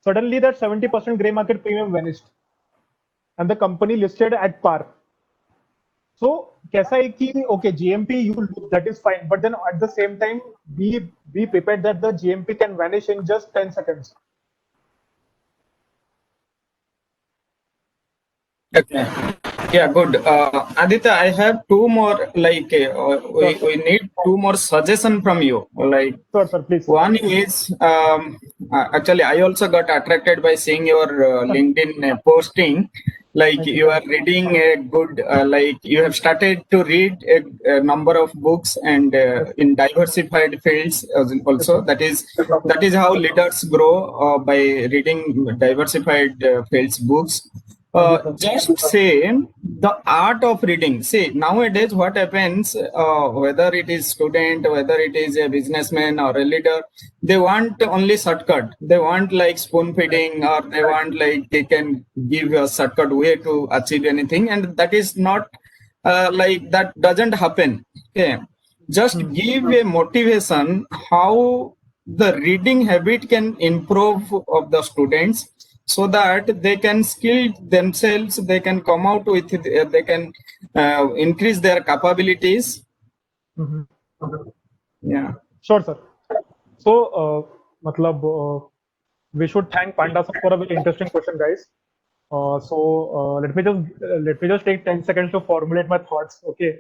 Suddenly that 70% grey market premium vanished. and the company listed at par. So कैसा है कि okay, GMP you will do, that is fine, but then at the same time be prepared that the GMP can vanish in just 10 seconds. Okay. Yeah, good. Aditya, I have two more, like, we need two more suggestion from you. Like, Sir, please. one is, actually, I also got attracted by seeing your LinkedIn posting. Like, Thank you. you are reading a good, like, you have started to read a number of books and in diversified fields also. That is how leaders grow, by reading diversified fields books. Just say the art of reading. See, nowadays what happens, whether it is student, whether it is a businessman or a leader, they want only shortcut. They want like spoon feeding, or they want like they can give a shortcut way to achieve anything, and that is not like that doesn't happen. Okay, just give a motivation how the reading habit can improve of the students, so that they can skill themselves, they can come out with they can increase their capabilities. Yeah. Sure, sir. So, we should thank Panda sir for a very interesting question, guys. Let me just take 10 seconds to formulate my thoughts. Okay.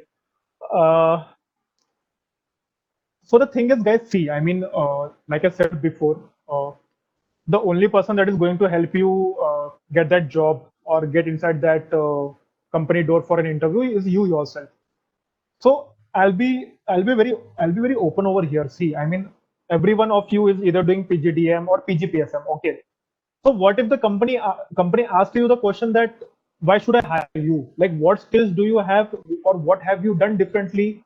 So the thing is, guys, see, I mean, like I said before, the only person that is going to help you get that job or get inside that company door for an interview is you yourself. So I'll be very open over here. See, I mean, every one of you is either doing PGDM or PGPSM. Okay. So what if the company asks you the question that why should I hire you? Like, what skills do you have, or what have you done differently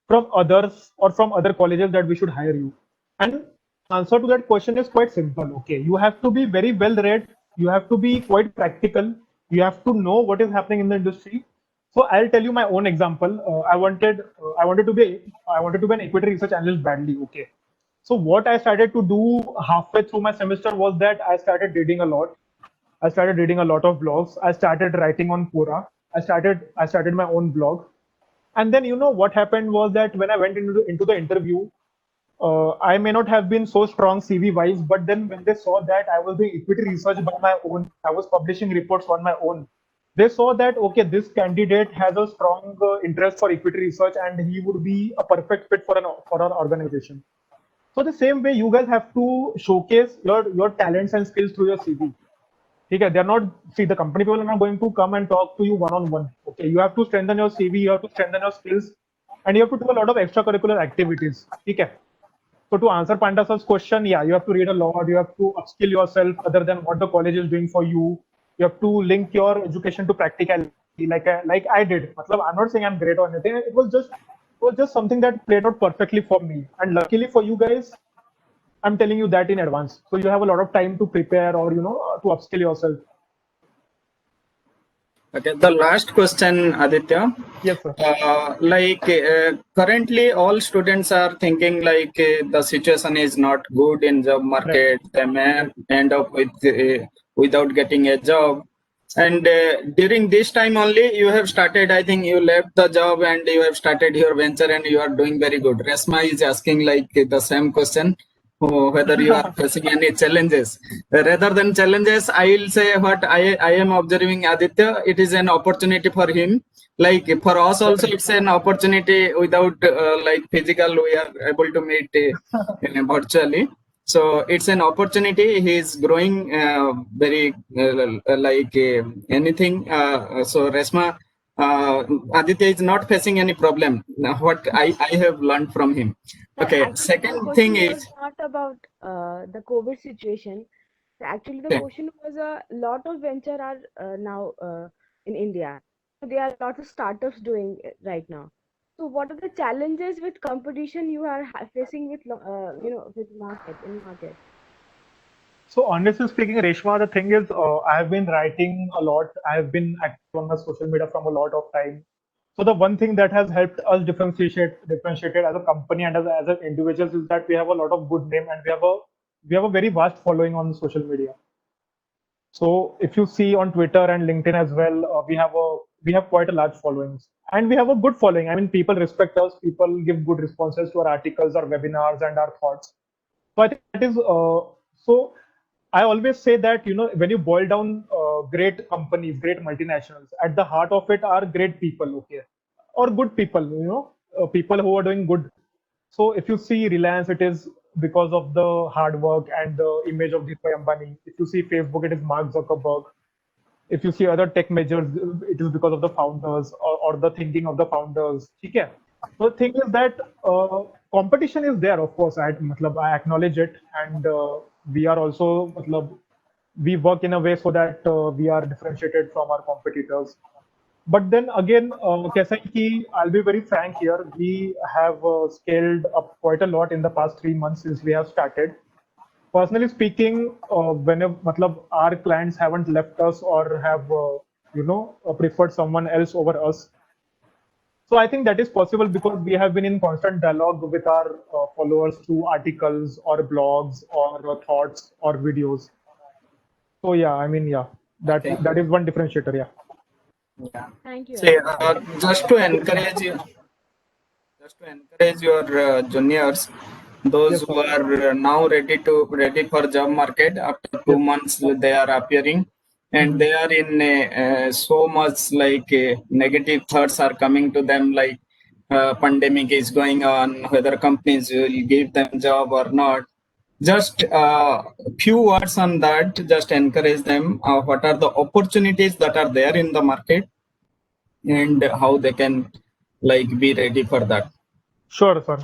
from others or from other colleges that we should hire you? And answer to that question is quite simple. Okay, you have to be very well read, you have to be quite practical, you have to know what is happening in the industry. So I'll tell you my own example. I wanted to be an equity research analyst badly. Okay, so what I started to do halfway through my semester was that I started reading a lot. I started reading a lot of blogs. I started writing on Quora. I started my own blog. And then, you know, what happened was that when I went into the interview, I may not have been so strong CV wise, but then when they saw that I was doing equity research by my own, I was publishing reports on my own, they saw that, okay, this candidate has a strong interest for equity research and he would be a perfect fit for an organization. So the same way, you guys have to showcase your talents and skills through your CV. Okay, they're not, see, the company people are not going to come and talk to you one-on-one. Okay, you have to strengthen your CV, you have to strengthen your skills, and you have to do a lot of extracurricular activities. Okay. So to answer Panda sir's question, yeah, you have to read a lot, you have to upskill yourself other than what the college is doing for you. You have to link your education to practicality, like I did. I'm not saying I'm great or anything. It was just something that played out perfectly for me. And luckily for you guys, I'm telling you that in advance. So you have a lot of time to prepare or, you know, to upskill yourself. Okay, the last question, Aditya. Yes, sir. Currently, all students are thinking like the situation is not good in job market. Right. They may end up with without getting a job. And during this time only, you have started. I think you left the job and you have started your venture, and you are doing very good. Resma is asking like the same question. Whether you are facing any challenges. Rather than challenges, I will say what I am observing Aditya, it is an opportunity for him. Like for us also, it's an opportunity. Without like physical, we are able to meet virtually. So it's an opportunity. He is growing very like anything. So Resma, Aditya is not facing any problem. What I have learned from him. Okay. Actually, second thing is not about the COVID situation. Actually, the question was a lot of venture are now in India. There are lots of startups doing it right now. So, what are the challenges with competition you are facing with with market? So honestly speaking, Reshma, the thing is, I have been writing a lot. I have been active on my social media from a lot of time. So the one thing that has helped us differentiate as a company and as an individuals is that we have a lot of good name and we have a very vast following on social media. So if you see on Twitter and LinkedIn as well, we have quite a large followings, and we have a good following. I mean, people respect us. People give good responses to our articles, our webinars, and our thoughts. So I think that is so. I always say that, when you boil down great companies, great multinationals, at the heart of it are great people, okay, or good people, people who are doing good. So if you see Reliance, it is because of the hard work and the image of Dhirubhai Ambani. If you see Facebook, it is Mark Zuckerberg. If you see other tech majors, it is because of the founders, or the thinking of the founders. Okay. So the thing is that competition is there, of course. I acknowledge it, and we are also, we work in a way so that we are differentiated from our competitors. But then again, kaisa hai ki, I'll be very frank here. We have scaled up quite a lot in the past 3 months since we have started. Personally speaking, whenever our clients haven't left us or have preferred someone else over us. So I think that is possible because we have been in constant dialogue with our followers through articles or blogs or thoughts or videos. So yeah, I mean, yeah, Okay. that is one differentiator. Yeah. Yeah. Thank you. See, Aditya. just to encourage you, your juniors, those Yes, who sir. are now ready for job market after 2 months, they are appearing, and they are in so much like negative thoughts are coming to them, like pandemic is going on, whether companies will give them job or not. Just few words on that. Just encourage them. What are the opportunities that are there in the market, and how they can like be ready for that. Sure, sir.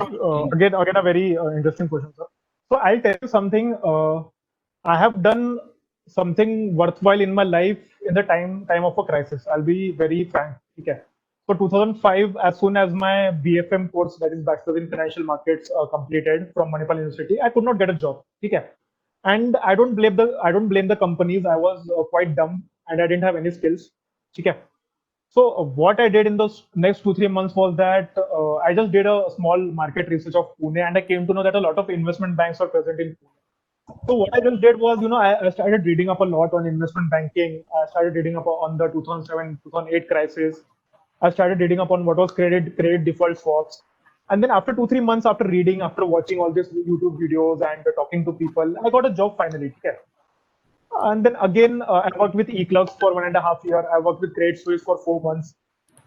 Again, a very interesting question, sir. So I'll tell you something. I have done something worthwhile in my life in the time of a crisis. I'll be very frank. Okay. So 2005, as soon as my BFM course, that is Bachelor in Financial Markets, completed from Manipal University, I could not get a job. Okay. And I don't blame the companies. I was quite dumb and I didn't have any skills. Okay. So what I did in those next 2-3 months was that I just did a small market research of Pune, and I came to know that a lot of investment banks are present in Pune. So what I just did was, I started reading up a lot on investment banking. I started reading up on the 2007, 2008 crisis. I started reading up on what was credit default swaps. And then after 2-3 months, after reading, after watching all these YouTube videos and talking to people, I got a job finally. Okay. And then again, I worked with eClerx for 1.5 years. I worked with Credit Suisse for 4 months.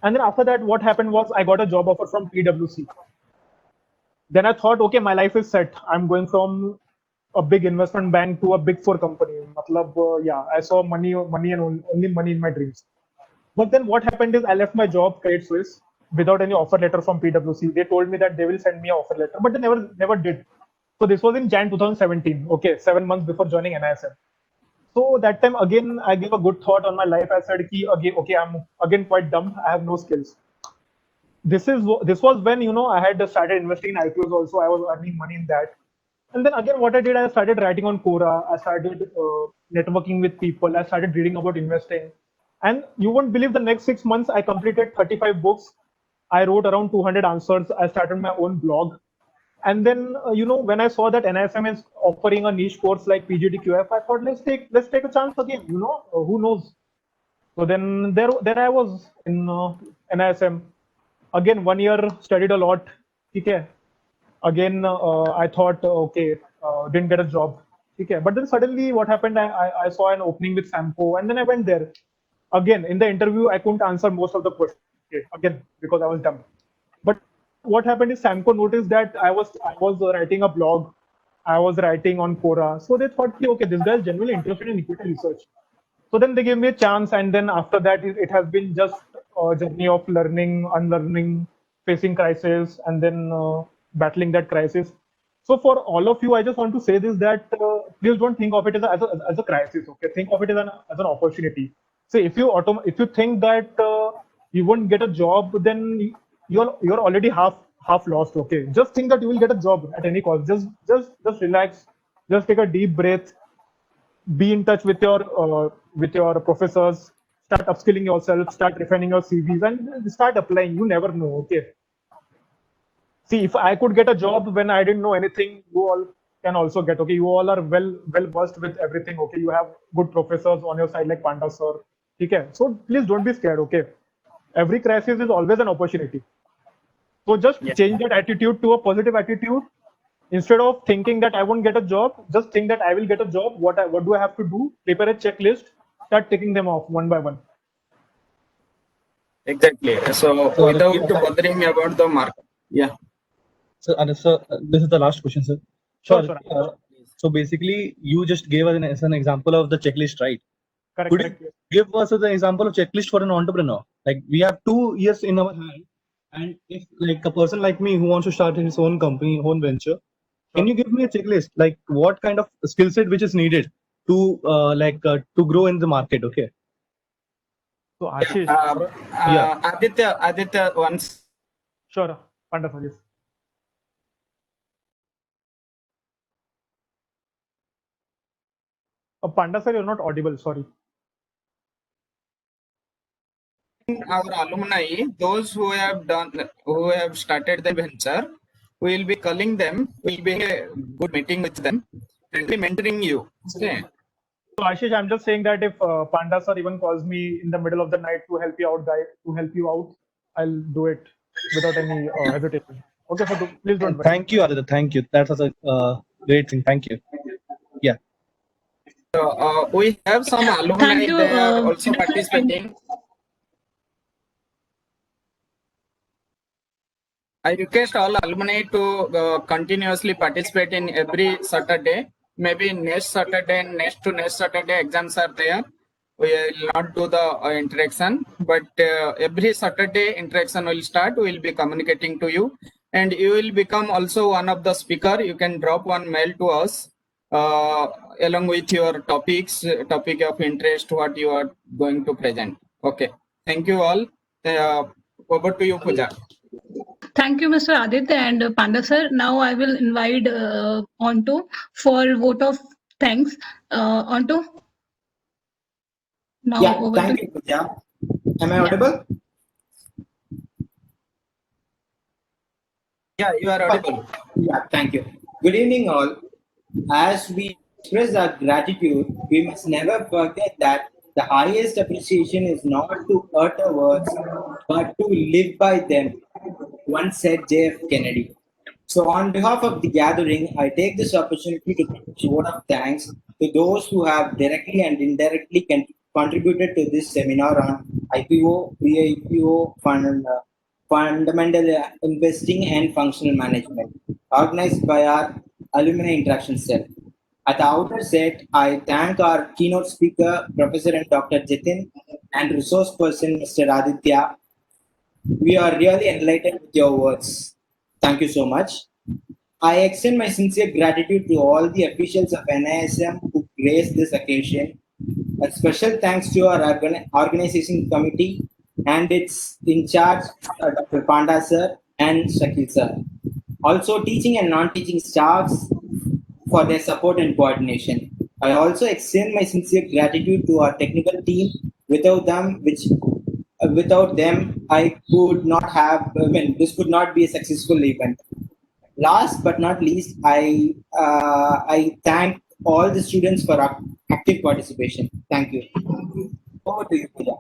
And then after that, what happened was I got a job offer from PwC. Then I thought, okay, my life is set. I'm going from a big investment bank to a big four company. Yeah, I saw money and only money in my dreams. But then what happened is I left my job, Credit Suisse, without any offer letter from PwC. They told me that they will send me an offer letter, but they never did. So this was in Jan 2017. Okay, 7 months before joining NISM. So that time again, I gave a good thought on my life. I said, again, okay, I'm again quite dumb. I have no skills. This was when I had started investing in IPOs. Also, I was earning money in that. And then again, what I did, I started writing on Quora. I started networking with people. I started reading about investing. And you won't believe the next 6 months, I completed 35 books. I wrote around 200 answers. I started my own blog. And then, when I saw that NISM is offering a niche course like PGDQF, I thought, let's take a chance again. Who knows? So then there I was in NISM. Again, 1 year studied a lot. Okay. Again, I thought, okay, didn't get a job. Okay. But then suddenly, what happened? I saw an opening with Samco, and then I went there. Again, in the interview, I couldn't answer most of the questions. Okay. Again, because I was dumb. But what happened is Samco noticed that I was writing a blog, I was writing on Quora, so they thought, okay, this guy is genuinely interested in equity research. So then they gave me a chance, and then after that, it has been just a journey of learning, unlearning, facing crisis, and then battling that crisis. So for all of you, I just want to say this, that please don't think of it as a crisis. Okay, think of it as an opportunity. So if you think that you won't get a job, then you're already half lost. Okay, just think that you will get a job at any cost. Just relax, just take a deep breath, be in touch with your professors, start upskilling yourself, start refining your CVs, and start applying. You never know. Okay, see, if I could get a job when I didn't know anything, you all can also get. Okay, you all are well versed with everything. Okay, you have good professors on your side like Panda sir. Okay, so please don't be scared. Okay, every crisis is always an opportunity. So just change that attitude to a positive attitude. Instead of thinking that I won't get a job, just think that I will get a job. What do I have to do? Prepare a checklist. Start ticking them off one by one. Exactly. So without bothering me about the market. Yeah. So, this is the last question, sir. Sure, Sure. sure. So basically, you just gave us an example of the checklist, right? Correct. Could Correct. you give us an example of checklist for an entrepreneur? Like we have 2 years in our hand, and if like a person like me who wants to start his own company, own venture, can you give me a checklist? Like what kind of skill set which is needed to to grow in the market? Okay. So Ashish. Aditya, once. Sure, Panda sir, yes. Panda sir, you're not audible. Sorry. Our alumni, those who have started the venture, we will be calling them. We'll be a good meeting with them and be mentoring you. Okay. So Ashish, I'm just saying that if Panda sir even calls me in the middle of the night to help you out, I'll do it without any hesitation. Okay, so please don't worry. Thank you, Aditya. Thank you. That was a great thing. Thank you. Yeah. So we have some alumni. Thank you, They are also participating. I request all alumni to continuously participate in every Saturday. Maybe next Saturday and next to next Saturday exams are there. We will not do the interaction, but every Saturday interaction will start. We will be communicating to you, and you will become also one of the speaker. You can drop one mail to us along with your topic of interest, what you are going to present. Okay. Thank you all. Over to you, Pooja. Thank you, Mr. Aditya and Panda sir. Now I will invite Onto for vote of thanks. Onto. Now Yeah, over thank to you, Pooja. Am I audible? Yeah, you are audible. Yeah, thank you. Good evening, all. As we express our gratitude, we must never forget that the highest appreciation is not to utter words, but to live by them. Once said J.F. Kennedy. So, on behalf of the gathering, I take this opportunity to give a word of thanks to those who have directly and indirectly contributed to this seminar on IPO, pre-IPO, fundamental investing, and functional management, organized by our alumni interaction cell. At the outset, I thank our keynote speaker, Professor and Dr. Jitin, and resource person, Mr. Aditya. We are really enlightened with your words. Thank you so much. I extend my sincere gratitude to all the officials of NISM who graced this occasion. A special thanks to our organization committee and its in charge, Dr. Panda sir and Shakil sir. Also, teaching and non-teaching staffs for their support and coordination. I also extend my sincere gratitude to our technical team. Without them, I could not have. This could not be a successful event. Last but not least, I thank all the students for active participation. Thank you. Over to you, Pooja.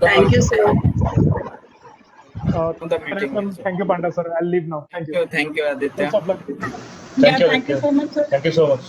Thank you, sir. Thank you, Panda sir. I'll leave now. Thank you. Thank you, Aditya. Best of luck. Thank you so much, sir. Thank you so much.